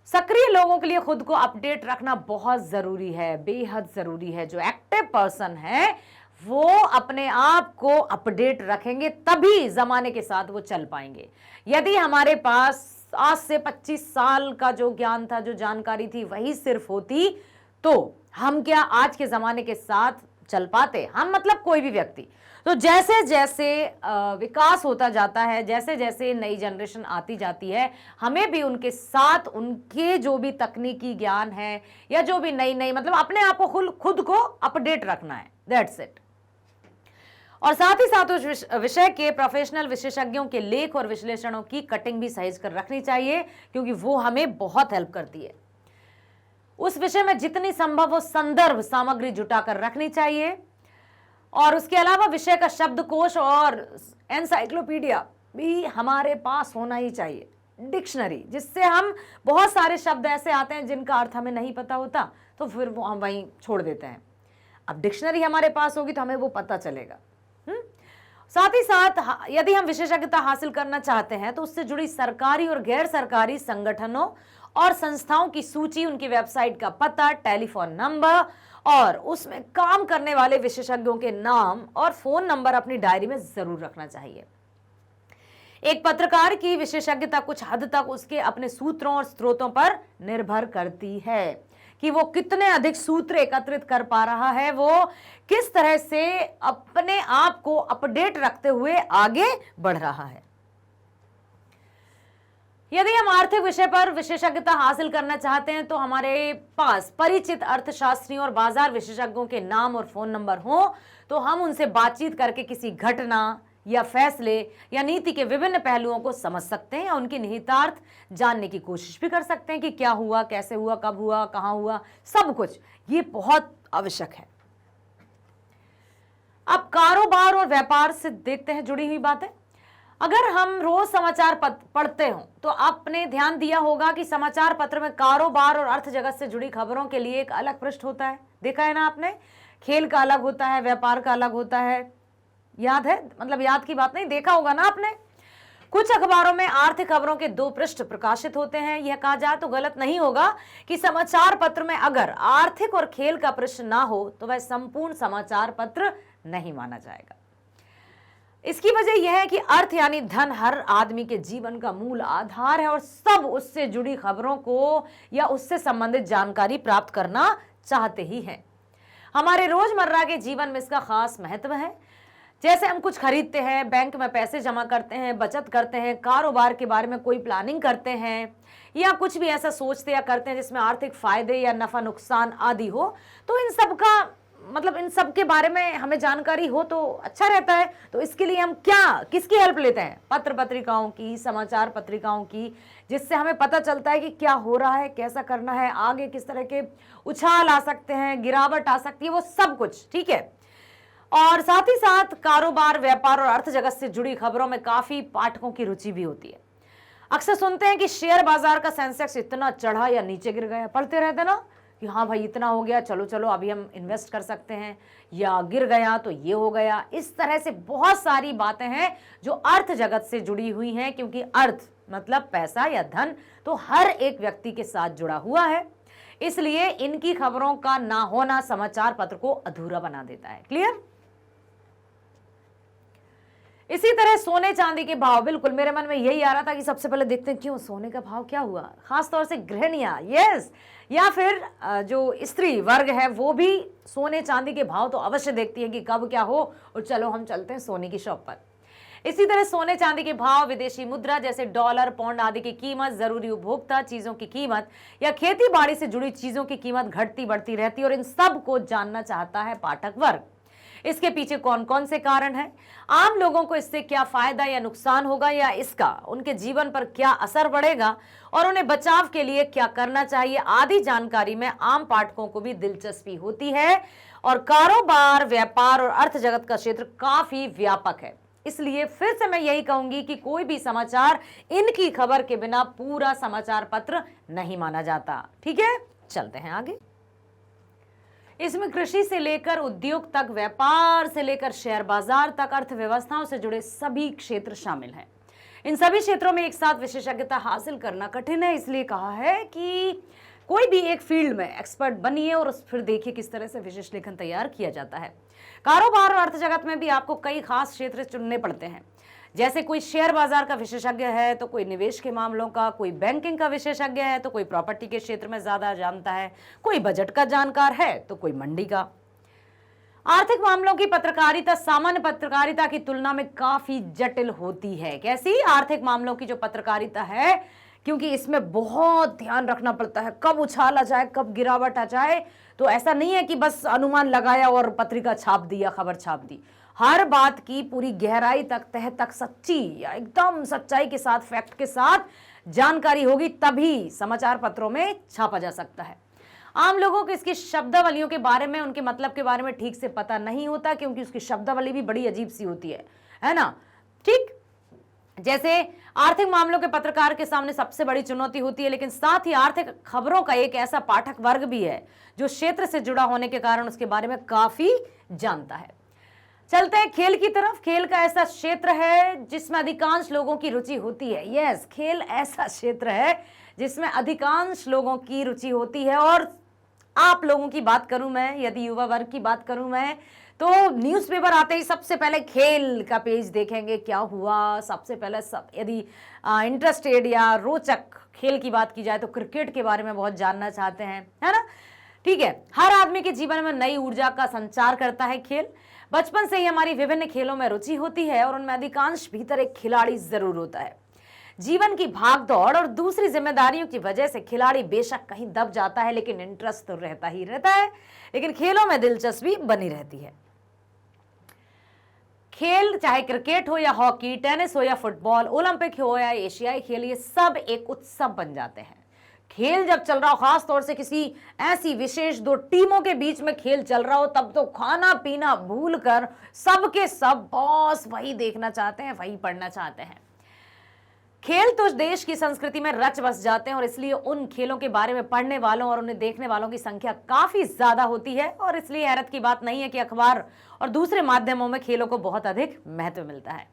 सक्रिय लोगों के लिए खुद को अपडेट रखना बहुत जरूरी है, बेहद जरूरी है। जो एक्टिव पर्सन है वो अपने आप को अपडेट रखेंगे तभी जमाने के साथ वो चल पाएंगे। यदि हमारे पास आज से 25 साल का जो ज्ञान था, जो जानकारी थी, वही सिर्फ होती तो हम क्या आज के जमाने के साथ चल पाते? हम मतलब कोई भी व्यक्ति। तो जैसे जैसे विकास होता जाता है, जैसे जैसे नई जनरेशन आती जाती है, हमें भी उनके साथ उनके जो भी तकनीकी ज्ञान है या जो भी नई नई मतलब अपने आप को खुद को अपडेट रखना है। That's it. और साथ ही साथ उस विषय के प्रोफेशनल विशेषज्ञों के लेख और विश्लेषणों की कटिंग भी सहेज कर रखनी चाहिए, क्योंकि वो हमें बहुत हेल्प करती है। उस विषय में जितनी संभव हो संदर्भ सामग्री जुटाकर रखनी चाहिए। और उसके अलावा विषय का शब्दकोश और एनसाइक्लोपीडिया भी हमारे पास होना ही चाहिए, डिक्शनरी, जिससे हम बहुत सारे शब्द ऐसे आते हैं जिनका अर्थ हमें नहीं पता होता, तो फिर वो हम वहीं छोड़ देते हैं। अब डिक्शनरी हमारे पास होगी तो हमें वो पता चलेगा। साथ ही साथ यदि हम विशेषज्ञता हासिल करना चाहते हैं तो उससे जुड़ी सरकारी और गैर सरकारी संगठनों और संस्थाओं की सूची, उनकी वेबसाइट का पता, टेलीफोन नंबर और उसमें काम करने वाले विशेषज्ञों के नाम और फोन नंबर अपनी डायरी में जरूर रखना चाहिए। एक पत्रकार की विशेषज्ञता कुछ हद तक उसके अपने सूत्रों और स्रोतों पर निर्भर करती है कि वो कितने अधिक सूत्र एकत्रित कर पा रहा है, वो किस तरह से अपने आप को अपडेट रखते हुए आगे बढ़ रहा है। यदि हम आर्थिक विषय पर विशेषज्ञता हासिल करना चाहते हैं तो हमारे पास परिचित अर्थशास्त्रियों और बाजार विशेषज्ञों के नाम और फोन नंबर हो तो हम उनसे बातचीत करके किसी घटना या फैसले या नीति के विभिन्न पहलुओं को समझ सकते हैं या उनके निहितार्थ जानने की कोशिश भी कर सकते हैं कि क्या हुआ, कैसे हुआ, कब हुआ, कहां हुआ, सब कुछ ये बहुत आवश्यक है। अब कारोबार और व्यापार से देखते हैं जुड़ी हुई बातें। अगर हम रोज समाचार पढ़ते हो तो आपने ध्यान दिया होगा कि समाचार पत्र में कारोबार और अर्थ जगत से जुड़ी खबरों के लिए एक अलग पृष्ठ होता है। देखा है ना आपने? खेल का अलग होता है, व्यापार का अलग होता है। याद है? मतलब याद की बात नहीं, देखा होगा ना आपने। कुछ अखबारों में आर्थिक खबरों के 2 पृष्ठ प्रकाशित होते हैं। यह कहा जाए तो गलत नहीं होगा कि समाचार पत्र में अगर आर्थिक और खेल का पृष्ठ ना हो तो वह संपूर्ण समाचार पत्र नहीं माना जाएगा। इसकी वजह यह है कि अर्थ यानी धन हर आदमी के जीवन का मूल आधार है और सब उससे जुड़ी खबरों को या उससे संबंधित जानकारी प्राप्त करना चाहते ही हैं। हमारे रोजमर्रा के जीवन में इसका खास महत्व है। जैसे हम कुछ खरीदते हैं, बैंक में पैसे जमा करते हैं, बचत करते हैं, कारोबार के बारे में कोई प्लानिंग करते हैं या कुछ भी ऐसा सोचते या करते हैं जिसमें आर्थिक फायदे या नफा नुकसान आदि हो, तो इन सब का मतलब इन सब के बारे में हमें जानकारी हो तो अच्छा रहता है। तो इसके लिए हम किसकी हेल्प लेते हैं? पत्र पत्रिकाओं की, समाचार पत्रिकाओं की, जिससे हमें पता चलता है कि क्या हो रहा है, कैसा करना है, आगे किस तरह के उछाल आ सकते हैं, गिरावट आ सकती है, वो सब कुछ ठीक है। और साथ ही साथ कारोबार, व्यापार और अर्थ जगत से जुड़ी खबरों में काफी पाठकों की रुचि भी होती है। अक्सर सुनते हैं कि शेयर बाजार का सेंसेक्स इतना चढ़ा या नीचे गिर गया, पढ़ते रहते ना कि हाँ भाई इतना हो गया, चलो चलो अभी हम इन्वेस्ट कर सकते हैं, या गिर गया तो ये हो गया। इस तरह से बहुत सारी बातें हैं जो अर्थ जगत से जुड़ी हुई हैं, क्योंकि अर्थ मतलब पैसा या धन तो हर एक व्यक्ति के साथ जुड़ा हुआ है। इसलिए इनकी खबरों का ना होना समाचार पत्र को अधूरा बना देता है। क्लियर? इसी तरह सोने चांदी के भाव, बिल्कुल मेरे मन में यही आ रहा था कि सबसे पहले देखते हैं क्यों सोने का भाव क्या हुआ। खासतौर से गृहिणियां, यस, या फिर जो स्त्री वर्ग है वो भी सोने चांदी के भाव तो अवश्य देखती है कि कब क्या हो और चलो हम चलते हैं सोने की शॉप पर। इसी तरह सोने चांदी के भाव, विदेशी मुद्रा जैसे डॉलर, पौंड आदि की कीमत, जरूरी उपभोक्ता चीजों की कीमत या खेती बाड़ी से जुड़ी चीजों की कीमत घटती बढ़ती रहती है और इन सब को जानना चाहता है पाठक वर्ग। इसके पीछे कौन कौन से कारण हैं, आम लोगों को इससे क्या फायदा या नुकसान होगा या इसका उनके जीवन पर क्या असर पड़ेगा और उन्हें बचाव के लिए क्या करना चाहिए आदि जानकारी में आम पाठकों को भी दिलचस्पी होती है। और कारोबार, व्यापार और अर्थ जगत का क्षेत्र काफी व्यापक है। इसलिए फिर से मैं यही कहूंगी कि कोई भी समाचार इनकी खबर के बिना पूरा समाचार पत्र नहीं माना जाता। ठीक है, चलते हैं आगे। इसमें कृषि से लेकर उद्योग तक, व्यापार से लेकर शेयर बाजार तक, अर्थव्यवस्थाओं से जुड़े सभी क्षेत्र शामिल हैं। इन सभी क्षेत्रों में एक साथ विशेषज्ञता हासिल करना कठिन है, इसलिए कहा है कि कोई भी एक फील्ड में एक्सपर्ट बनिए और फिर देखिए किस तरह से विशेष लेखन तैयार किया जाता है। कारोबार और अर्थ जगत में भी आपको कई खास क्षेत्र चुनने पड़ते हैं। जैसे कोई शेयर बाजार का विशेषज्ञ है तो कोई निवेश के मामलों का, कोई बैंकिंग का विशेषज्ञ है तो कोई प्रॉपर्टी के क्षेत्र में ज्यादा जानता है, कोई बजट का जानकार है तो कोई मंडी का। आर्थिक मामलों की पत्रकारिता सामान्य पत्रकारिता की तुलना में काफी जटिल होती है। कैसी? आर्थिक मामलों की जो पत्रकारिता है, क्योंकि इसमें बहुत ध्यान रखना पड़ता है, कब उछाल आ जाए, कब गिरावट आ जाए। तो ऐसा नहीं है कि बस अनुमान लगाया और पत्रिका छाप दी या खबर छाप दी। हर बात की पूरी गहराई तक, तह तक सच्ची या एकदम सच्चाई के साथ, फैक्ट के साथ जानकारी होगी, तभी समाचार पत्रों में छापा जा सकता है। आम लोगों को इसकी शब्दावलियों के बारे में, उनके मतलब के बारे में ठीक से पता नहीं होता, क्योंकि उसकी शब्दावली भी बड़ी अजीब सी होती है ना। ठीक जैसे आर्थिक मामलों के पत्रकार के सामने सबसे बड़ी चुनौती होती है, लेकिन साथ ही आर्थिक खबरों का एक ऐसा पाठक वर्ग भी है जो क्षेत्र से जुड़ा होने के कारण उसके बारे में काफी जानता है। चलते हैं खेल की तरफ। खेल का ऐसा क्षेत्र है जिसमें अधिकांश लोगों की रुचि होती है। यस, खेल ऐसा क्षेत्र है जिसमें अधिकांश लोगों की रुचि होती है। और आप लोगों की बात करूं मैं, यदि युवा वर्ग की बात करूं मैं, तो न्यूज़पेपर आते ही सबसे पहले खेल का पेज देखेंगे, क्या हुआ। सबसे पहले यदि इंटरेस्टेड या रोचक खेल की बात की जाए तो क्रिकेट के बारे में बहुत जानना चाहते हैं, है ना। ठीक है, हर आदमी के जीवन में नई ऊर्जा का संचार करता है खेल। बचपन से ही हमारी विभिन्न खेलों में रुचि होती है और उनमें अधिकांश भीतर एक खिलाड़ी जरूर होता है। जीवन की भागदौड़ और दूसरी जिम्मेदारियों की वजह से खिलाड़ी बेशक कहीं दब जाता है, लेकिन इंटरेस्ट तो रहता ही रहता है, लेकिन खेलों में दिलचस्पी बनी रहती है। खेल चाहे क्रिकेट हो या हॉकी, टेनिस हो या फुटबॉल, ओलंपिक हो या एशियाई खेल, ये सब एक उत्सव बन जाते हैं। खेल जब चल रहा हो, खास तौर से किसी ऐसी विशेष दो टीमों के बीच में खेल चल रहा हो, तब तो खाना पीना भूलकर सबके सब बॉस वही देखना चाहते हैं, वही पढ़ना चाहते हैं। खेल तो देश की संस्कृति में रच बस जाते हैं और इसलिए उन खेलों के बारे में पढ़ने वालों और उन्हें देखने वालों की संख्या काफी ज्यादा होती है। और इसलिए हैरत की बात नहीं है कि अखबार और दूसरे माध्यमों में खेलों को बहुत अधिक महत्व मिलता है।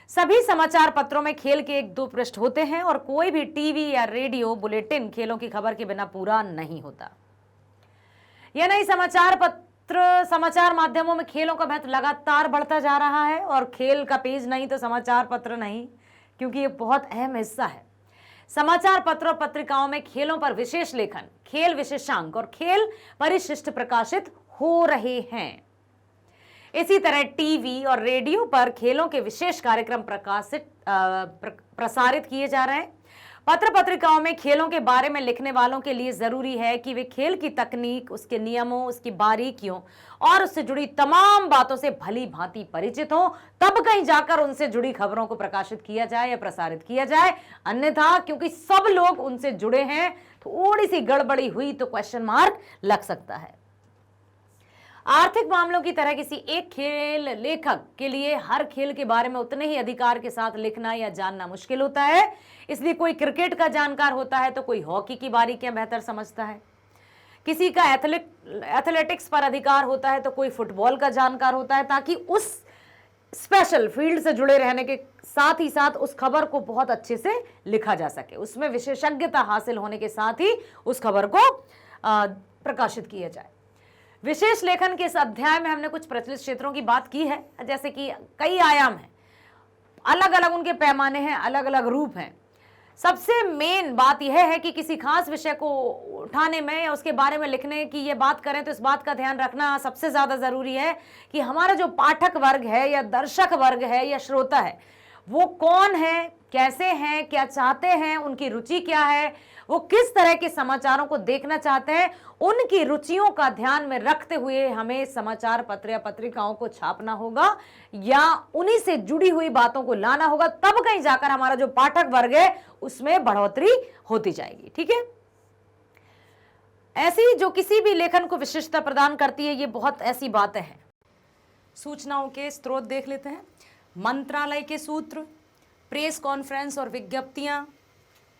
सभी समाचार पत्रों में खेल के 1-2 पृष्ठ होते हैं और कोई भी टीवी या रेडियो बुलेटिन खेलों की खबर के बिना पूरा नहीं होता। यह नहीं, समाचार माध्यमों में खेलों का महत्व लगातार बढ़ता जा रहा है और खेल का पेज नहीं तो समाचार पत्र नहीं, क्योंकि ये बहुत अहम हिस्सा है। समाचार पत्र और पत्रिकाओं में खेलों पर विशेष लेखन, खेल विशेषांक और खेल परिशिष्ट प्रकाशित हो रहे हैं। इसी तरह टीवी और रेडियो पर खेलों के विशेष कार्यक्रम प्रसारित किए जा रहे हैं। पत्र पत्रिकाओं में खेलों के बारे में लिखने वालों के लिए जरूरी है कि वे खेल की तकनीक, उसके नियमों, उसकी बारीकियों और उससे जुड़ी तमाम बातों से भली भांति परिचित हो, तब कहीं जाकर उनसे जुड़ी खबरों को प्रकाशित किया जाए या प्रसारित किया जाए। अन्यथा क्योंकि सब लोग उनसे जुड़े हैं, थोड़ी सी गड़बड़ी हुई तो क्वेश्चन मार्क लग सकता है। आर्थिक मामलों की तरह किसी एक खेल लेखक के लिए हर खेल के बारे में उतने ही अधिकार के साथ लिखना या जानना मुश्किल होता है। इसलिए कोई क्रिकेट का जानकार होता है तो कोई हॉकी की बारीकियां बेहतर समझता है, किसी का एथलेटिक्स पर अधिकार होता है तो कोई फुटबॉल का जानकार होता है, ताकि उस स्पेशल फील्ड से जुड़े रहने के साथ ही साथ उस खबर को बहुत अच्छे से लिखा जा सके, उसमें विशेषज्ञता हासिल होने के साथ ही उस खबर को प्रकाशित किया जाए। विशेष लेखन के इस अध्याय में हमने कुछ प्रचलित क्षेत्रों की बात की है, जैसे कि कई आयाम हैं, अलग अलग उनके पैमाने हैं, अलग अलग रूप हैं। सबसे मेन बात यह है कि किसी खास विषय को उठाने में या उसके बारे में लिखने की ये बात करें तो इस बात का ध्यान रखना सबसे ज़्यादा ज़रूरी है कि हमारा जो पाठक वर्ग है या दर्शक वर्ग है या श्रोता है, वो कौन है, कैसे हैं, क्या चाहते हैं, उनकी रुचि क्या है, वो किस तरह के समाचारों को देखना चाहते हैं। उनकी रुचियों का ध्यान में रखते हुए हमें समाचार पत्र या पत्रिकाओं को छापना होगा या उन्हीं से जुड़ी हुई बातों को लाना होगा, तब कहीं जाकर हमारा जो पाठक वर्ग है उसमें बढ़ोतरी होती जाएगी। ठीक है, ऐसी जो किसी भी लेखन को विशिष्टता प्रदान करती है, ये बहुत ऐसी बातें हैं। सूचनाओं के स्रोत देख लेते हैं। मंत्रालय के सूत्र, प्रेस कॉन्फ्रेंस और विज्ञप्तियां,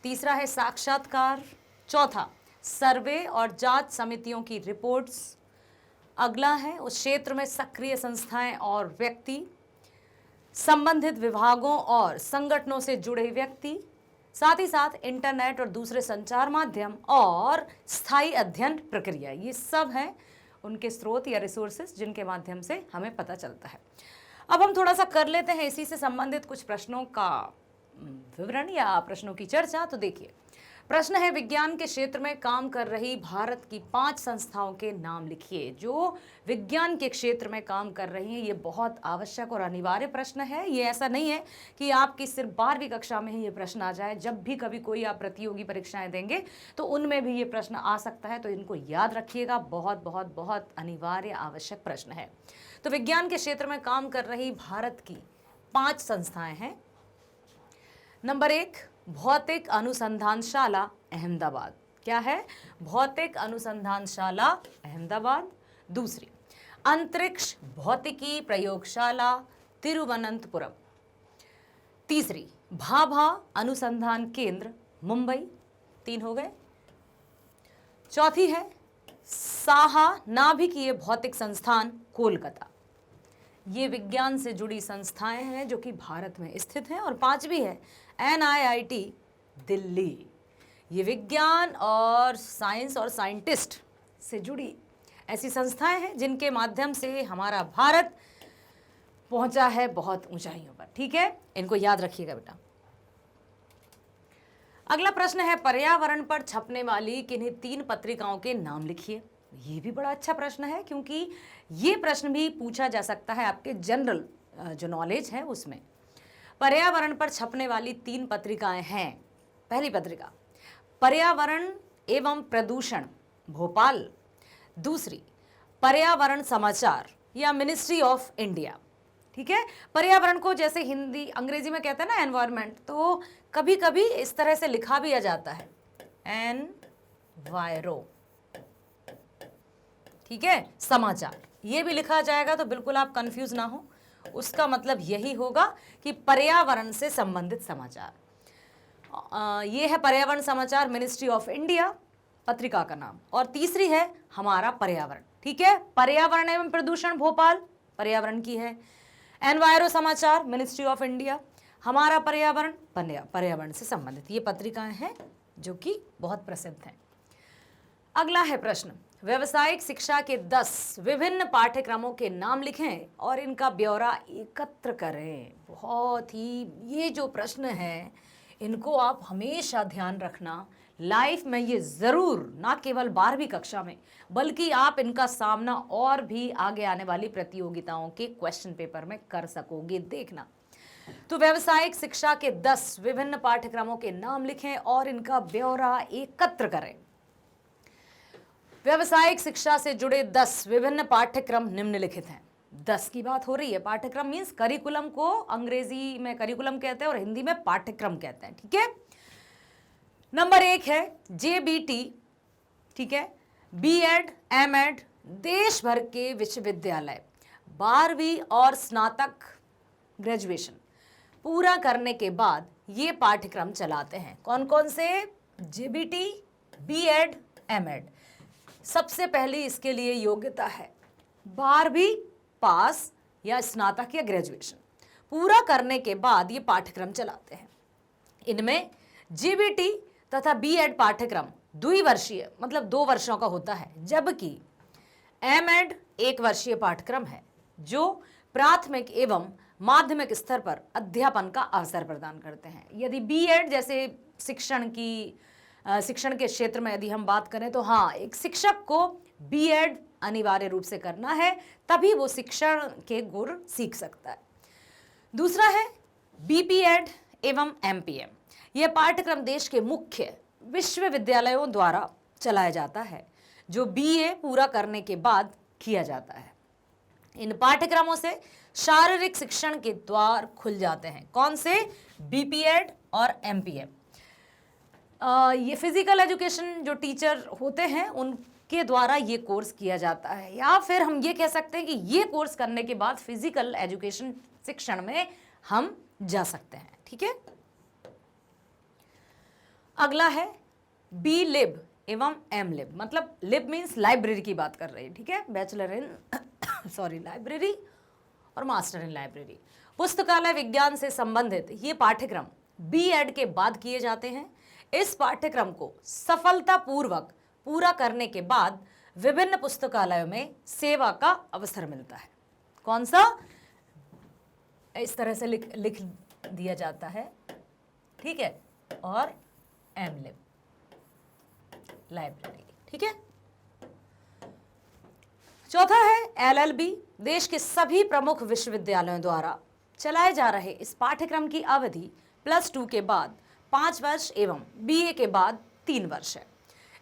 तीसरा है साक्षात्कार, चौथा सर्वे और जांच समितियों की रिपोर्ट्स, अगला है उस क्षेत्र में सक्रिय संस्थाएं और व्यक्ति, संबंधित विभागों और संगठनों से जुड़े व्यक्ति, साथ ही साथ इंटरनेट और दूसरे संचार माध्यम और स्थायी अध्ययन प्रक्रिया। ये सब हैं उनके स्रोत या रिसोर्सेज जिनके माध्यम से हमें पता चलता है। अब हम थोड़ा सा कर लेते हैं इसी से संबंधित कुछ प्रश्नों का विवरण या प्रश्नों की चर्चा। तो देखिए, प्रश्न है, विज्ञान के क्षेत्र में काम कर रही भारत की 5 संस्थाओं के नाम लिखिए। जो विज्ञान के क्षेत्र में काम कर रही हैं, ये बहुत आवश्यक और अनिवार्य प्रश्न है। ये ऐसा नहीं है कि आपकी सिर्फ 12वीं कक्षा में ही ये प्रश्न आ जाए। जब भी कभी कोई आप प्रतियोगी परीक्षाएं देंगे तो उनमें भी ये प्रश्न आ सकता है, तो इनको याद रखिएगा। बहुत बहुत बहुत अनिवार्य आवश्यक प्रश्न है। तो विज्ञान के क्षेत्र में काम कर रही भारत की 5 संस्थाएं हैं। नंबर 1, भौतिक अनुसंधानशाला अहमदाबाद। क्या है? भौतिक अनुसंधानशाला अहमदाबाद। दूसरी, अंतरिक्ष भौतिकी प्रयोगशाला तिरुवनंतपुरम। तीसरी, भाभा अनुसंधान केंद्र मुंबई। 3 हो गए। चौथी है साहा नाभिकीय भौतिक संस्थान कोलकाता। ये विज्ञान से जुड़ी संस्थाएं हैं जो कि भारत में स्थित हैं। और 5वीं है NIIT दिल्ली। ये विज्ञान और साइंस और साइंटिस्ट से जुड़ी ऐसी संस्थाएं हैं जिनके माध्यम से हमारा भारत पहुंचा है बहुत ऊंचाइयों पर। ठीक है, इनको याद रखिएगा बेटा। अगला प्रश्न है, पर्यावरण पर छपने वाली किन्हीं 3 पत्रिकाओं के नाम लिखिए। ये भी बड़ा अच्छा प्रश्न है, क्योंकि ये प्रश्न भी पूछा जा सकता है आपके जनरल जो नॉलेज है उसमें। पर्यावरण पर छपने वाली 3 पत्रिकाएं हैं। पहली पत्रिका पर्यावरण एवं प्रदूषण भोपाल। दूसरी पर्यावरण समाचार या मिनिस्ट्री ऑफ इंडिया। ठीक है, पर्यावरण को जैसे हिंदी अंग्रेजी में कहते हैं ना एनवायरमेंट, तो कभी कभी इस तरह से लिखा भी आ जाता है एनवायरो। ठीक है, समाचार ये भी लिखा जाएगा तो बिल्कुल आप कंफ्यूज ना हो। उसका मतलब यही होगा कि पर्यावरण से संबंधित समाचार। ये है पर्यावरण समाचार मिनिस्ट्री ऑफ इंडिया पत्रिका का नाम। और तीसरी है हमारा पर्यावरण। ठीक है, पर्यावरण एवं प्रदूषण भोपाल पर्यावरण की है। एनवायरो समाचार मिनिस्ट्री ऑफ इंडिया, हमारा पर्यावरण पर्यावरण से संबंधित ये पत्रिकाएं हैं जो कि बहुत प्रसिद्ध हैं। अगला है प्रश्न, व्यावसायिक शिक्षा के 10 विभिन्न पाठ्यक्रमों के नाम लिखें और इनका ब्यौरा एकत्र करें। बहुत ही ये जो प्रश्न है इनको आप हमेशा ध्यान रखना। लाइफ में ये जरूर, ना केवल 12वीं कक्षा में, बल्कि आप इनका सामना और भी आगे आने वाली प्रतियोगिताओं के क्वेश्चन पेपर में कर सकोगे, देखना। तो व्यावसायिक शिक्षा के 10 विभिन्न पाठ्यक्रमों के नाम लिखें और इनका ब्यौरा एकत्र करें। व्यावसायिक शिक्षा से जुड़े 10 विभिन्न पाठ्यक्रम निम्नलिखित हैं। 10 की बात हो रही है। पाठ्यक्रम मीन्स करिकुलम को अंग्रेजी में करिकुलम कहते हैं और हिंदी में पाठ्यक्रम कहते हैं। ठीक है, नंबर 1 है JBT। ठीक है, B.Ed M.Ed देश भर के विश्वविद्यालय 12वीं और स्नातक ग्रेजुएशन पूरा करने के बाद ये पाठ्यक्रम चलाते हैं। कौन कौन से? JBT B.Ed M.Ed। सबसे पहली इसके लिए योग्यता है 12वीं पास या स्नातक या ग्रेजुएशन पूरा करने के बाद ये पाठ्यक्रम चलाते हैं। इनमें JBT तथा B.Ed पाठ्यक्रम द्विवर्षीय मतलब 2 वर्षों का होता है, जबकि M.Ed 1 वर्षीय पाठ्यक्रम है जो प्राथमिक एवं माध्यमिक स्तर पर अध्यापन का अवसर प्रदान करते हैं। यदि B.Ed जैसे शिक्षण के क्षेत्र में यदि हम बात करें तो हाँ, एक शिक्षक को B.Ed अनिवार्य रूप से करना है, तभी वो शिक्षण के गुण सीख सकता है। दूसरा है BPEd एवं MPM। यह पाठ्यक्रम देश के मुख्य विश्वविद्यालयों द्वारा चलाया जाता है, जो BA पूरा करने के बाद किया जाता है। इन पाठ्यक्रमों से शारीरिक शिक्षण के द्वार खुल जाते हैं। कौन से? BPEd और MPM। ये फिजिकल एजुकेशन जो टीचर होते हैं उनके द्वारा ये कोर्स किया जाता है, या फिर हम ये कह सकते हैं कि ये कोर्स करने के बाद फिजिकल एजुकेशन शिक्षण में हम जा सकते हैं। ठीक है, अगला है B.Lib एवं M.Lib। मतलब लिब मीन्स लाइब्रेरी की बात कर रहे हैं। ठीक है, बैचलर इन लाइब्रेरी और मास्टर इन लाइब्रेरी। पुस्तकालय विज्ञान से संबंधित ये पाठ्यक्रम B.Ed के बाद किए जाते हैं। इस पाठ्यक्रम को सफलतापूर्वक पूरा करने के बाद विभिन्न पुस्तकालयों में सेवा का अवसर मिलता है। कौन सा? इस तरह से लिख दिया जाता है। ठीक है, और M.Lib। लाइब्रेरी। ठीक है। चौथा है LLB। देश के सभी प्रमुख विश्वविद्यालयों द्वारा चलाए जा रहे इस पाठ्यक्रम की अवधि +2 के बाद 5 वर्ष एवं BA के बाद 3 वर्ष है।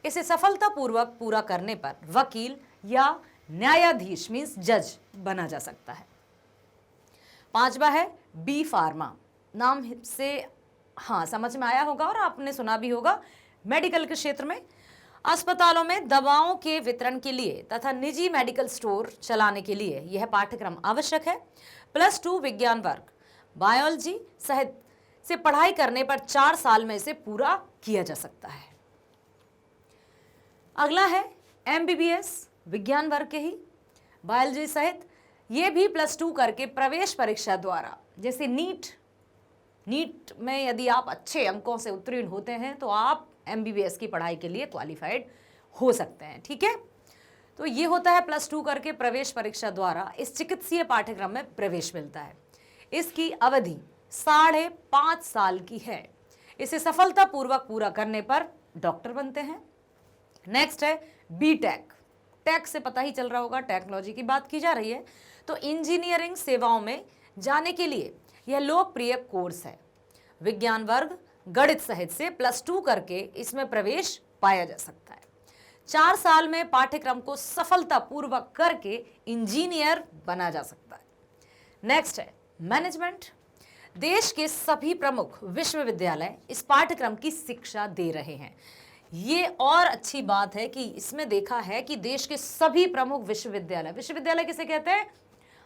इसे सफलतापूर्वक पूरा करने पर वकील या न्यायाधीश मीन्स जज बना जा सकता है। पांचवा है B फार्मा। नाम से हाँ समझ में आया होगा और आपने सुना भी होगा। मेडिकल के क्षेत्र में अस्पतालों में दवाओं के वितरण के लिए तथा निजी मेडिकल स्टोर चलाने के लिए यह पाठ्यक्रम आवश्यक है। +2 विज्ञान वर्ग बायोलॉजी सहित से पढ़ाई करने पर 4 साल में इसे पूरा किया जा सकता है। अगला है MBBS विज्ञान वर्ग के ही बायोलॉजी सहित ये भी +2 करके प्रवेश परीक्षा द्वारा, जैसे नीट में यदि आप अच्छे अंकों से उत्तीर्ण होते हैं तो आप MBBS की पढ़ाई के लिए क्वालिफाइड हो सकते हैं। ठीक है। तो ये होता है +2 करके प्रवेश परीक्षा द्वारा इस चिकित्सीय पाठ्यक्रम में प्रवेश मिलता है। इसकी अवधि 5.5 साल की है। इसे सफलतापूर्वक पूरा करने पर डॉक्टर बनते हैं। नेक्स्ट है B.Tech। टेक से पता ही चल रहा होगा, टेक्नोलॉजी की बात की जा रही है। तो इंजीनियरिंग सेवाओं में जाने के लिए यह लोकप्रिय कोर्स है। विज्ञान वर्ग गणित सहित से +2 करके इसमें प्रवेश पाया जा सकता है। 4 साल में पाठ्यक्रम को सफलतापूर्वक करके इंजीनियर बना जा सकता है। नेक्स्ट है मैनेजमेंट। देश के सभी प्रमुख विश्वविद्यालय इस पाठ्यक्रम की शिक्षा दे रहे हैं। ये और अच्छी बात है कि इसमें देखा है कि देश के सभी प्रमुख विश्वविद्यालय किसे कहते हैं?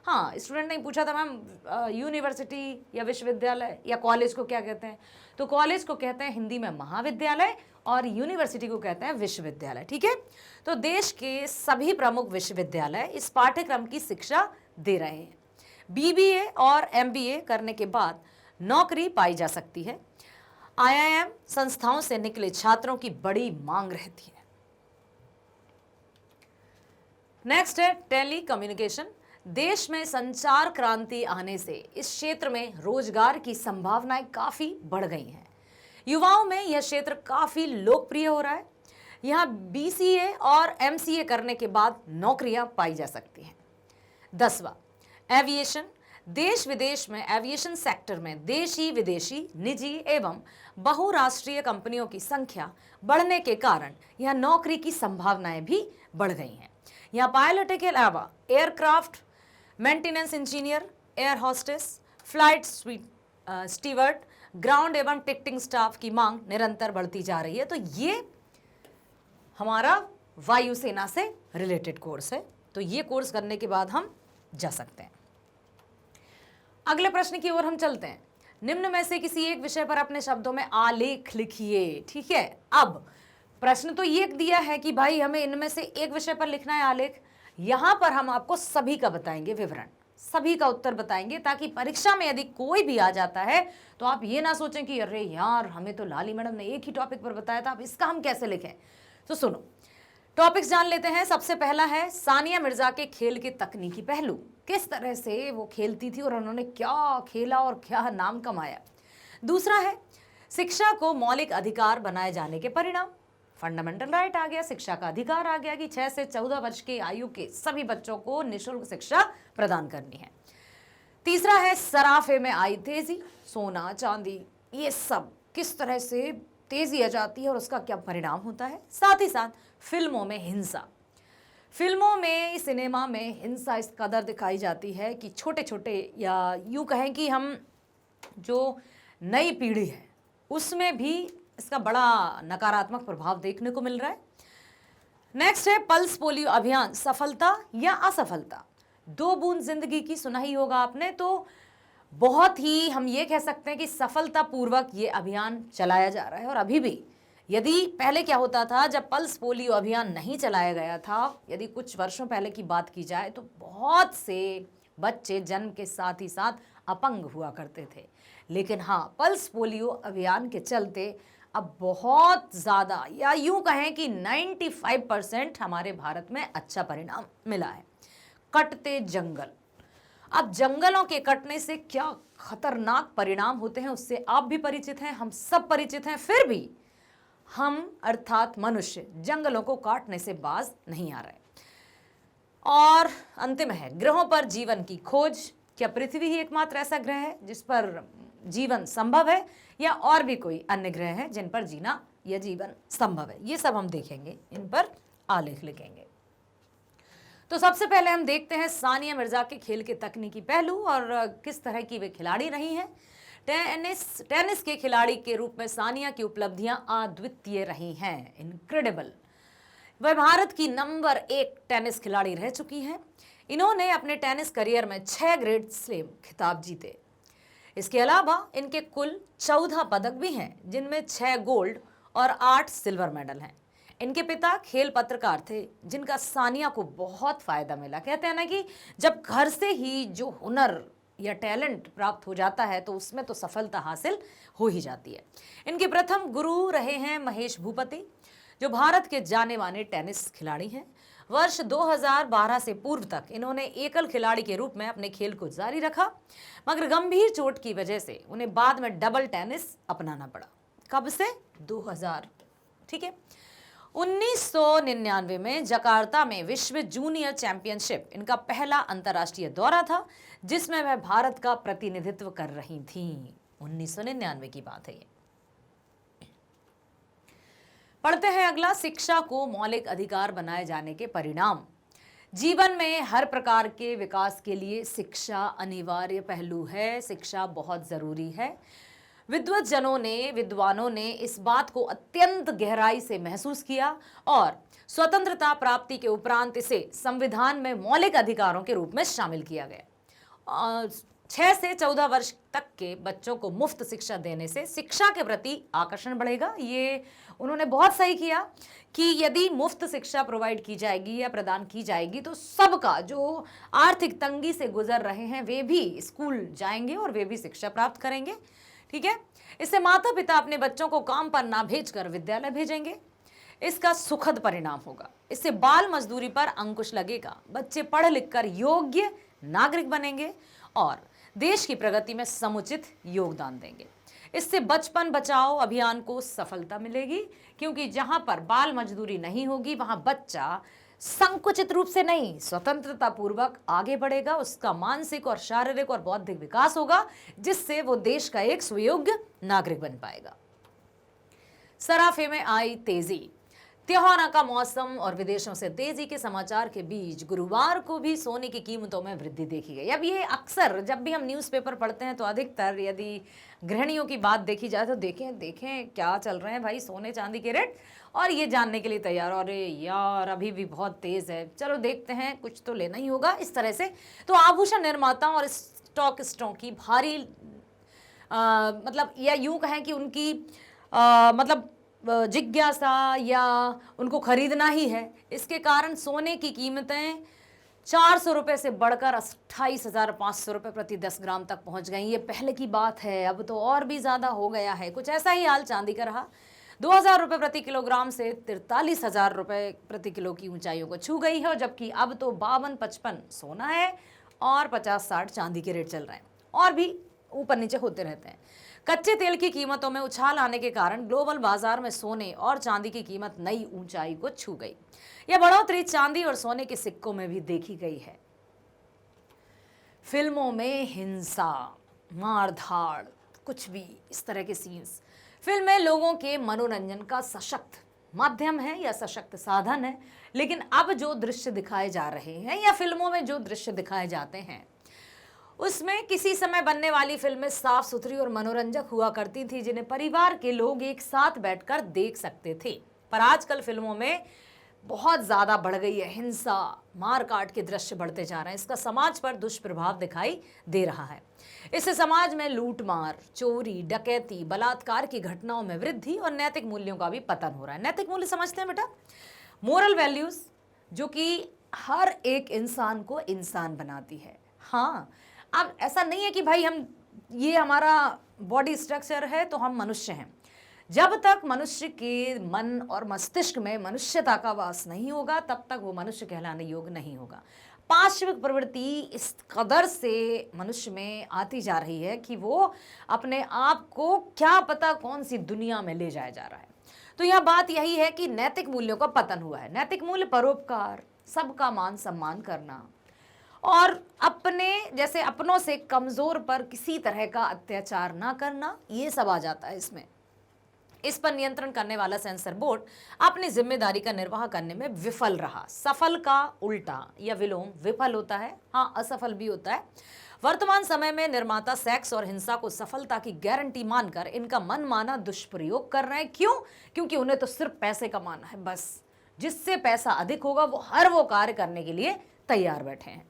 हाँ, स्टूडेंट ने पूछा था मैम यूनिवर्सिटी या विश्वविद्यालय या कॉलेज को क्या कहते हैं? तो कॉलेज को कहते हैं हिंदी में महाविद्यालय और यूनिवर्सिटी को कहते हैं विश्वविद्यालय। ठीक है। तो देश के सभी प्रमुख विश्वविद्यालय इस पाठ्यक्रम की शिक्षा दे रहे हैं। BBA और MBA करने के बाद नौकरी पाई जा सकती है। IIM संस्थाओं से निकले छात्रों की बड़ी मांग रहती है। नेक्स्ट है टेलीकम्युनिकेशन। देश में संचार क्रांति आने से इस क्षेत्र में रोजगार की संभावनाएं काफी बढ़ गई हैं। युवाओं में यह क्षेत्र काफी लोकप्रिय हो रहा है। यहां BCA और MCA करने के बाद नौकरियां पाई जा सकती हैं। 10वां एविएशन। देश विदेश में एविएशन सेक्टर में देशी विदेशी निजी एवं बहुराष्ट्रीय कंपनियों की संख्या बढ़ने के कारण यह नौकरी की संभावनाएं भी बढ़ गई हैं। यहाँ पायलट के अलावा aircraft maintenance engineer, air hostess, flight steward, ground एवं टिकटिंग स्टाफ की मांग निरंतर बढ़ती जा रही है। तो ये हमारा वायुसेना से रिलेटेड कोर्स है। तो ये कोर्स करने के बाद हम जा सकते हैं। अगले प्रश्न की ओर हम चलते हैं। निम्न में से किसी एक विषय पर अपने शब्दों में आलेख लिखिए। ठीक है। अब प्रश्न तो ये दिया है कि भाई हमें इनमें से एक विषय पर लिखना है आलेख। यहां पर हम आपको सभी का बताएंगे विवरण, सभी का उत्तर बताएंगे, ताकि परीक्षा में यदि कोई भी आ जाता है तो आप ये ना सोचें कि अरे यार हमें तो लाली मैडम ने एक ही टॉपिक पर बताया था, अब इसका हम कैसे लिखें। तो सुनो, टॉपिक्स जान लेते हैं। सबसे पहला है सानिया मिर्जा के खेल के तकनीकी पहलू, किस तरह से वो खेलती थी और उन्होंने क्या खेला और क्या नाम कमाया। दूसरा है शिक्षा को मौलिक अधिकार बनाए जाने के परिणाम। फंडामेंटल राइट आ गया, शिक्षा का अधिकार आ गया कि 6 से 14 वर्ष की आयु के सभी बच्चों को निःशुल्क शिक्षा प्रदान करनी है। तीसरा है सराफे में आई तेजी, सोना चांदी ये सब किस तरह से तेजी आ जाती है और उसका क्या परिणाम होता है। साथ ही साथ फिल्मों में हिंसा, फिल्मों में सिनेमा में हिंसा इस कदर दिखाई जाती है कि छोटे छोटे या यूँ कहें कि हम जो नई पीढ़ी है उसमें भी इसका बड़ा नकारात्मक प्रभाव देखने को मिल रहा है। नेक्स्ट है पल्स पोलियो अभियान, सफलता या असफलता। 2 बूंद जिंदगी की सुना ही होगा आपने। तो बहुत ही हम ये कह सकते हैं कि सफलतापूर्वक ये अभियान चलाया जा रहा है। और अभी भी यदि पहले क्या होता था, जब पल्स पोलियो अभियान नहीं चलाया गया था, यदि कुछ वर्षों पहले की बात की जाए तो बहुत से बच्चे जन्म के साथ ही साथ अपंग हुआ करते थे। लेकिन हाँ, पल्स पोलियो अभियान के चलते अब बहुत ज़्यादा या यूं कहें कि 95% हमारे भारत में अच्छा परिणाम मिला है। कटते जंगल, अब जंगलों के कटने से क्या खतरनाक परिणाम होते हैं उससे आप भी परिचित हैं, हम सब परिचित हैं। फिर भी हम अर्थात मनुष्य जंगलों को काटने से बाज नहीं आ रहे। और अंतिम है ग्रहों पर जीवन की खोज। क्या पृथ्वी ही एकमात्र ऐसा ग्रह है जिस पर जीवन संभव है, या और भी कोई अन्य ग्रह हैं जिन पर जीना या जीवन संभव है? ये सब हम देखेंगे, इन पर आलेख लिखेंगे। तो सबसे पहले हम देखते हैं सानिया मिर्जा के खेल के तकनीकी पहलू और किस तरह की वे खिलाड़ी रही हैं। टेनिस के खिलाड़ी के रूप में सानिया की उपलब्धियां अद्वितीय रही हैं, इनक्रेडिबल। वह भारत की नंबर 1 टेनिस खिलाड़ी रह चुकी हैं। इन्होंने अपने टेनिस करियर में 6 ग्रैंड स्लैम खिताब जीते। इसके अलावा इनके कुल 14 पदक भी हैं, जिनमें 6 गोल्ड और 8 सिल्वर मेडल हैं। इनके पिता खेल पत्रकार थे, जिनका सानिया को बहुत फायदा मिला। कहते हैं ना कि जब घर से ही जो हुनर या टैलेंट प्राप्त हो जाता है तो उसमें तो सफलता हासिल हो ही जाती है। इनके प्रथम गुरु रहे हैं महेश भूपति, जो भारत के जाने माने टेनिस खिलाड़ी हैं। वर्ष 2012 से पूर्व तक इन्होंने एकल खिलाड़ी के रूप में अपने खेल को जारी रखा, मगर गंभीर चोट की वजह से उन्हें बाद में डबल टेनिस अपनाना पड़ा। कब से? 2000, ठीक है। 1999 में जकार्ता में विश्व जूनियर चैंपियनशिप इनका पहला अंतर्राष्ट्रीय दौरा था, जिसमें वह भारत का प्रतिनिधित्व कर रही थीं। 1999 की बात है ये। पढ़ते हैं अगला, शिक्षा को मौलिक अधिकार बनाए जाने के परिणाम। जीवन में हर प्रकार के विकास के लिए शिक्षा अनिवार्य पहलू है। शिक्षा बहुत जरूरी है। विद्वानों ने इस बात को अत्यंत गहराई से महसूस किया और स्वतंत्रता प्राप्ति के उपरांत इसे संविधान में मौलिक अधिकारों के रूप में शामिल किया गया। 6 से 14 वर्ष तक के बच्चों को मुफ्त शिक्षा देने से शिक्षा के प्रति आकर्षण बढ़ेगा। ये उन्होंने बहुत सही किया कि यदि मुफ्त शिक्षा प्रोवाइड की जाएगी या प्रदान की जाएगी तो सबका जो आर्थिक तंगी से गुजर रहे हैं वे भी स्कूल जाएंगे और वे भी शिक्षा प्राप्त करेंगे, ठीक है। इससे माता पिता अपने बच्चों को काम पर ना भेजकर विद्यालय भेजेंगे। इसका सुखद परिणाम होगा। इससे बाल मजदूरी पर अंकुश लगेगा। बच्चे पढ़ लिख कर योग्य नागरिक बनेंगे और देश की प्रगति में समुचित योगदान देंगे। इससे बचपन बचाओ अभियान को सफलता मिलेगी, क्योंकि जहां पर बाल मजदूरी नहीं होगी वहां बच्चा संकुचित रूप से नहीं, स्वतंत्रता पूर्वक आगे बढ़ेगा। उसका मानसिक और शारीरिक और बौद्धिक विकास होगा, जिससे वो देश का एक सुयोग्य नागरिक बन पाएगा। सराफे में आई तेजी। त्योहारों का मौसम और विदेशों से तेजी के समाचार के बीच गुरुवार को भी सोने की कीमतों में वृद्धि देखी गई। अब ये अक्सर जब भी हम न्यूज़पेपर पढ़ते हैं तो अधिकतर यदि गृहिणियों की बात देखी जाए तो देखें क्या चल रहे हैं भाई सोने चांदी के रेट, और ये जानने के लिए तैयार, अरे यार अभी भी बहुत तेज है, चलो देखते हैं, कुछ तो लेना ही होगा, इस तरह से। तो आभूषण निर्माताओं और स्टॉकिस्टों की भारी मतलब या यूं कहें कि उनकी मतलब जिज्ञासा या उनको खरीदना ही है। इसके कारण सोने की कीमतें 400 रुपये से बढ़कर 28,500 रुपये प्रति 10 ग्राम तक पहुंच गई। ये पहले की बात है, अब तो और भी ज़्यादा हो गया है। कुछ ऐसा ही हाल चांदी का रहा। 2,000 रुपये प्रति किलोग्राम से 43,000 रुपये प्रति किलो की ऊंचाइयों को छू गई है, जबकि अब तो 52-55 सोना है और 50-60 चांदी के रेट चल रहे हैं, और भी ऊपर नीचे होते रहते हैं। कच्चे तेल की कीमतों में उछाल आने के कारण ग्लोबल बाजार में सोने और चांदी की कीमत नई ऊंचाई को छू गई। यह बढ़ोतरी चांदी और सोने के सिक्कों में भी देखी गई है। फिल्मों में हिंसा, मारधाड़, कुछ भी इस तरह के सीन्स। फिल्में लोगों के मनोरंजन का सशक्त माध्यम है या सशक्त साधन है, लेकिन अब जो दृश्य दिखाए जा रहे हैं या फिल्मों में जो दृश्य दिखाए जाते हैं उसमें किसी समय बनने वाली फिल्में साफ सुथरी और मनोरंजक हुआ करती थी, जिन्हें परिवार के लोग एक साथ बैठकर देख सकते थे। पर आजकल फिल्मों में बहुत ज़्यादा बढ़ गई है हिंसा, मारकाट के दृश्य बढ़ते जा रहे हैं। इसका समाज पर दुष्प्रभाव दिखाई दे रहा है। इससे समाज में लूटमार, चोरी, डकैती, बलात्कार की घटनाओं में वृद्धि और नैतिक मूल्यों का भी पतन हो रहा है। नैतिक मूल्य समझते हैं बेटा? मोरल वैल्यूज, जो कि हर एक इंसान को इंसान बनाती है। हाँ, अब ऐसा नहीं है कि भाई हम ये हमारा बॉडी स्ट्रक्चर है तो हम मनुष्य हैं। जब तक मनुष्य के मन और मस्तिष्क में मनुष्यता का वास नहीं होगा तब तक वो मनुष्य कहलाने योग्य नहीं होगा। पाश्विक प्रवृत्ति इस कदर से मनुष्य में आती जा रही है कि वो अपने आप को क्या पता कौन सी दुनिया में ले जाया जा रहा है। तो यह बात यही है कि नैतिक मूल्यों का पतन हुआ है। नैतिक मूल्य परोपकार, सबका मान सम्मान करना और अपने जैसे अपनों से कमजोर पर किसी तरह का अत्याचार ना करना, ये सब आ जाता है इसमें। इस पर नियंत्रण करने वाला सेंसर बोर्ड अपनी जिम्मेदारी का निर्वाह करने में विफल रहा। सफल का उल्टा या विलोम विफल होता है, हाँ असफल भी होता है। वर्तमान समय में निर्माता सेक्स और हिंसा को सफलता की गारंटी मानकर इनका मनमाना दुष्प्रयोग कर रहे हैं। क्यों? क्योंकि उन्हें तो सिर्फ पैसे कमाना है, बस जिससे पैसा अधिक होगा वो कार्य करने के लिए तैयार बैठे हैं।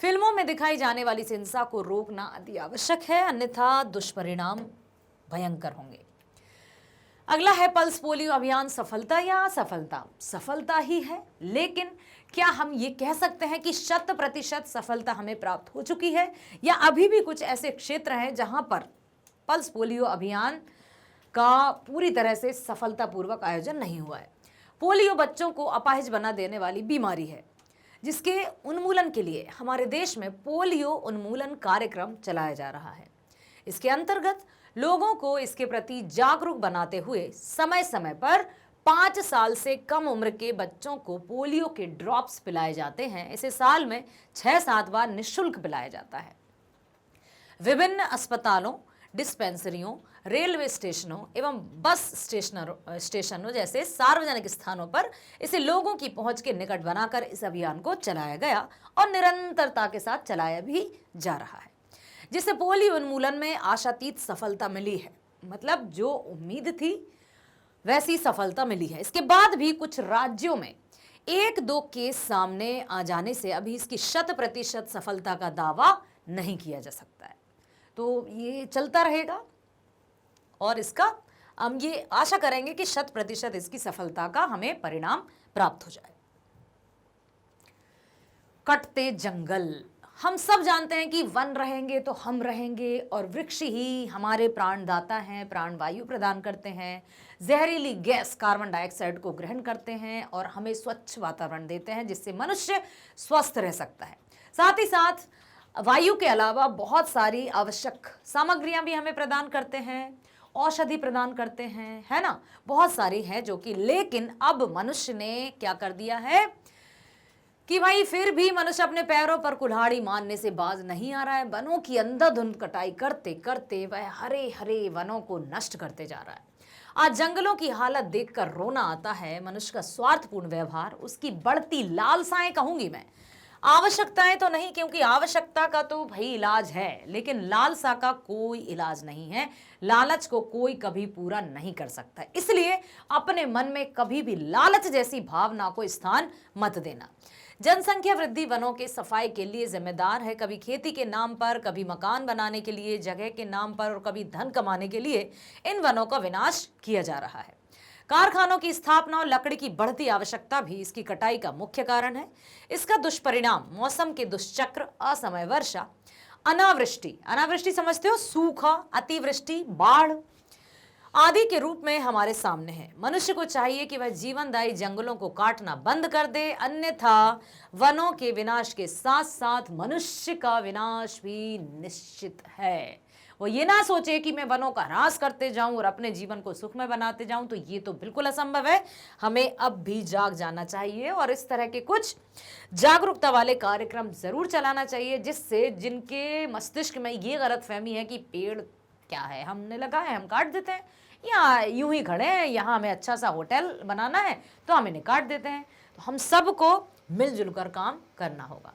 फिल्मों में दिखाई जाने वाली हिंसा को रोकना अति आवश्यक है, अन्यथा दुष्परिणाम भयंकर होंगे। अगला है पल्स पोलियो अभियान सफलता या असफलता? सफलता ही है, लेकिन क्या हम ये कह सकते हैं कि 100% सफलता हमें प्राप्त हो चुकी है, या अभी भी कुछ ऐसे क्षेत्र हैं जहां पर पल्स पोलियो अभियान का पूरी तरह से सफलतापूर्वक आयोजन नहीं हुआ है? पोलियो बच्चों को अपाहिज बना देने वाली बीमारी है, जिसके उन्मूलन के लिए हमारे देश में पोलियो उन्मूलन कार्यक्रम चलाया जा रहा है। इसके अंतर्गत लोगों को इसके प्रति जागरूक बनाते हुए समय समय पर 5 साल से कम उम्र के बच्चों को पोलियो के ड्रॉप्स पिलाए जाते हैं। इसे साल में 6-7 बार निःशुल्क पिलाया जाता है। विभिन्न अस्पतालों, डिस्पेंसरियों, रेलवे स्टेशनों एवं बस स्टेशनों जैसे सार्वजनिक स्थानों पर इसे लोगों की पहुंच के निकट बनाकर इस अभियान को चलाया गया और निरंतरता के साथ चलाया भी जा रहा है, जिससे पोलियो उन्मूलन में आशातीत सफलता मिली है। मतलब जो उम्मीद थी वैसी सफलता मिली है। इसके बाद भी कुछ राज्यों में 1-2 केस सामने आ जाने से अभी इसकी 100% सफलता का दावा नहीं किया जा सकता है। तो ये चलता रहेगा और इसका हम ये आशा करेंगे कि 100% इसकी सफलता का हमें परिणाम प्राप्त हो जाए। कटते जंगल, हम सब जानते हैं कि वन रहेंगे तो हम रहेंगे और वृक्ष ही हमारे प्राणदाता हैं, प्राणवायु प्रदान करते हैं, जहरीली गैस कार्बन डाइऑक्साइड को ग्रहण करते हैं और हमें स्वच्छ वातावरण देते हैं, जिससे मनुष्य स्वस्थ रह सकता है। साथ ही साथ वायु के अलावा बहुत सारी आवश्यक सामग्रियां भी हमें प्रदान करते हैं, औषधि प्रदान करते हैं, है ना, बहुत सारी है जो कि, लेकिन अब मनुष्य ने क्या कर दिया है कि भाई फिर भी मनुष्य अपने पैरों पर कुल्हाड़ी मारने से बाज नहीं आ रहा है। वनों की अंधाधुंध कटाई करते करते वह हरे हरे वनों को नष्ट करते जा रहा है। आज जंगलों की हालत देखकर रोना आता है। मनुष्य का स्वार्थपूर्ण व्यवहार, उसकी बढ़ती लालसाएं कहूंगी मैं, आवश्यकताएं तो नहीं, क्योंकि आवश्यकता का तो भाई इलाज है, लेकिन लालसा का कोई इलाज नहीं है। लालच को कोई कभी पूरा नहीं कर सकता, इसलिए अपने मन में कभी भी लालच जैसी भावना को स्थान मत देना। जनसंख्या वृद्धि वनों के सफाई के लिए जिम्मेदार है। कभी खेती के नाम पर, कभी मकान बनाने के लिए, जगह के नाम पर और कभी धन कमाने के लिए इन वनों का विनाश किया जा रहा है। कारखानों की स्थापना और लकड़ी की बढ़ती आवश्यकता भी इसकी कटाई का मुख्य कारण है। इसका दुष्परिणाम मौसम के दुष्चक्र, असमय वर्षा, अनावृष्टि, अनावृष्टि समझते हो, सूखा, अतिवृष्टि, बाढ़ आदि के रूप में हमारे सामने है। मनुष्य को चाहिए कि वह जीवनदायी जंगलों को काटना बंद कर दे, अन्यथा वनों के विनाश के साथ साथ मनुष्य का विनाश भी निश्चित है। वो ये ना सोचे कि मैं वनों का ह्रास करते जाऊं और अपने जीवन को सुखमय बनाते जाऊं, तो ये तो बिल्कुल असंभव है। हमें अब भी जाग जाना चाहिए और इस तरह के कुछ जागरूकता वाले कार्यक्रम जरूर चलाना चाहिए, जिससे जिनके मस्तिष्क में ये गलतफहमी है कि पेड़ क्या है, हमने लगा है हम काट देते हैं, या यूं ही खड़े हैं, यहाँ हमें अच्छा सा होटल बनाना है तो हम इन्हें काट देते हैं, तो हम सबको मिलजुल कर काम करना होगा।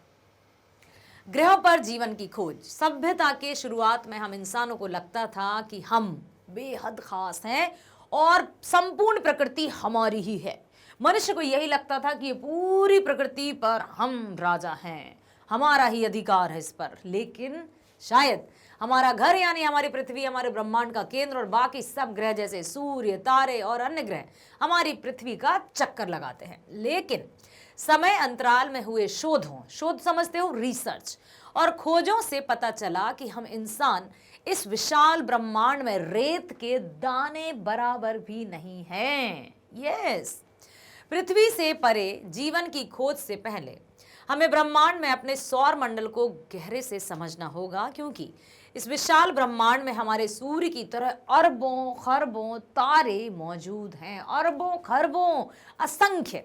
ग्रहों पर जीवन की खोज। सभ्यता के शुरुआत में हम इंसानों को लगता था कि हम बेहद खास हैं और संपूर्ण प्रकृति हमारी ही है। मनुष्य को यही लगता था कि ये पूरी प्रकृति पर हम राजा हैं, हमारा ही अधिकार है इस पर। लेकिन शायद हमारा घर यानी हमारी पृथ्वी हमारे ब्रह्मांड का केंद्र और बाकी सब ग्रह जैसे सूर्य, तारे और अन्य ग्रह हमारी पृथ्वी का चक्कर लगाते हैं। लेकिन समय अंतराल में हुए शोध समझते हो, रिसर्च और खोजों से पता चला कि हम इंसान इस विशाल ब्रह्मांड में रेत के दाने बराबर भी नहीं हैं। यस, पृथ्वी से परे जीवन की खोज से पहले हमें ब्रह्मांड में अपने सौर मंडल को गहरे से समझना होगा, क्योंकि इस विशाल ब्रह्मांड में हमारे सूर्य की तरह अरबों खरबों तारे मौजूद हैं, अरबों खरबों असंख्य।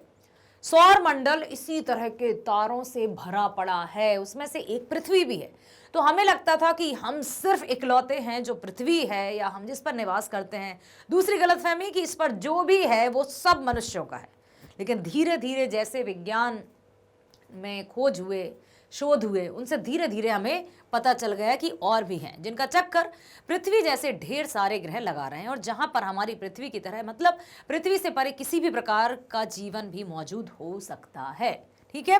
सौर मंडल इसी तरह के तारों से भरा पड़ा है, उसमें से एक पृथ्वी भी है। तो हमें लगता था कि हम सिर्फ इकलौते हैं जो पृथ्वी है या हम जिस पर निवास करते हैं। दूसरी गलतफहमी कि इस पर जो भी है वो सब मनुष्यों का है। लेकिन धीरे धीरे जैसे विज्ञान में खोज हुए, शोध हुए, उनसे धीरे धीरे हमें पता चल गया कि और भी हैं जिनका चक्कर पृथ्वी जैसे ढेर सारे ग्रह लगा रहे हैं और जहां पर हमारी पृथ्वी की तरह मतलब पृथ्वी से परे किसी भी प्रकार का जीवन भी मौजूद हो सकता है। ठीक है,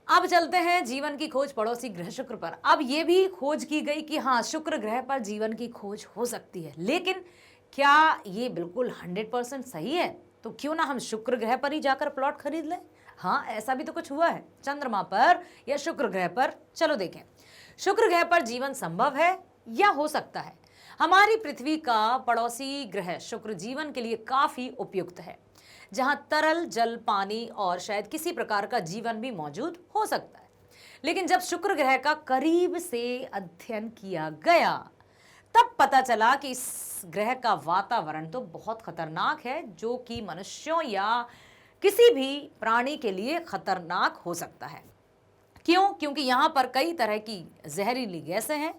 अब चलते हैं जीवन की खोज पड़ोसी ग्रह शुक्र पर। अब यह भी खोज की गई कि हाँ, शुक्र ग्रह पर जीवन की खोज हो सकती है, लेकिन क्या ये बिल्कुल 100% सही है? तो क्यों ना हम शुक्र ग्रह पर ही जाकर प्लॉट खरीद लें। हाँ, ऐसा भी तो कुछ हुआ है चंद्रमा पर या शुक्र ग्रह पर। चलो देखें, शुक्र ग्रह पर जीवन संभव है या हो सकता है। हमारी पृथ्वी का पड़ोसी ग्रह शुक्र जीवन के लिए काफी उपयुक्त है, जहां तरल जल, पानी और शायद किसी प्रकार का जीवन भी मौजूद हो सकता है। लेकिन जब शुक्र ग्रह का करीब से अध्ययन किया गया तब पता चला कि इस ग्रह का वातावरण तो बहुत खतरनाक है, जो कि मनुष्यों या किसी भी प्राणी के लिए खतरनाक हो सकता है। क्यों? क्योंकि यहाँ पर कई तरह की जहरीली गैसें हैं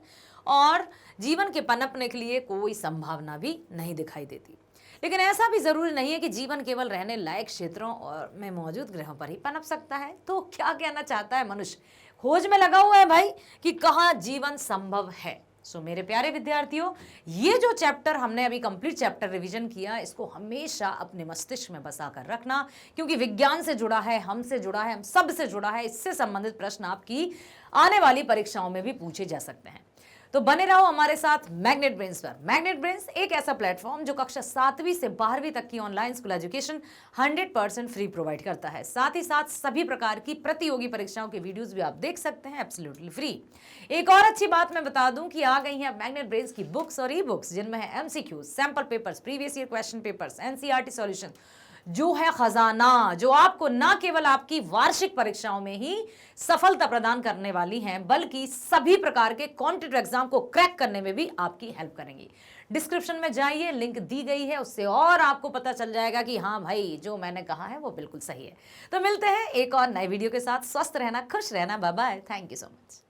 और जीवन के पनपने के लिए कोई संभावना भी नहीं दिखाई देती। लेकिन ऐसा भी जरूरी नहीं है कि जीवन केवल रहने लायक क्षेत्रों और में मौजूद ग्रहों पर ही पनप सकता है। तो क्या कहना चाहता है मनुष्य? खोज में लगा हुआ है भाई कि कहाँ जीवन संभव है। सो मेरे प्यारे विद्यार्थियों, ये जो चैप्टर हमने अभी कंप्लीट चैप्टर रिवीजन किया, इसको हमेशा अपने मस्तिष्क में बसा कर रखना, क्योंकि विज्ञान से जुड़ा है, हमसे जुड़ा है, हम सब से जुड़ा है। इससे संबंधित प्रश्न आपकी आने वाली परीक्षाओं में भी पूछे जा सकते हैं। तो बने रहो हमारे साथ मैग्नेट ब्रेन्स पर। मैग्नेट ब्रेन्स एक ऐसा प्लेटफॉर्म जो कक्षा 7वीं से 12वीं तक की online school education 100% free provide करता है। साथ ही साथ सभी प्रकार की प्रतियोगी परीक्षाओं के वीडियोस भी आप देख सकते हैं एब्सोल्युटली फ्री। एक और अच्छी बात मैं बता दूं कि आ गई हैं मैग्नेट ब्रेन्स की बुक्स और ई बुक्स, जिनमें है MCQ, sample papers, previous year question papers, NCERT solution, जो है खजाना, जो आपको ना केवल आपकी वार्षिक परीक्षाओं में ही सफलता प्रदान करने वाली हैं, बल्कि सभी प्रकार के कॉम्पिटिटिव एग्जाम को क्रैक करने में भी आपकी हेल्प करेंगी। डिस्क्रिप्शन में जाइए, लिंक दी गई है, उससे और आपको पता चल जाएगा कि हाँ भाई, जो मैंने कहा है वो बिल्कुल सही है। तो मिलते हैं एक और नए वीडियो के साथ। स्वस्थ रहना, खुश रहना, bye bye, thank you so much.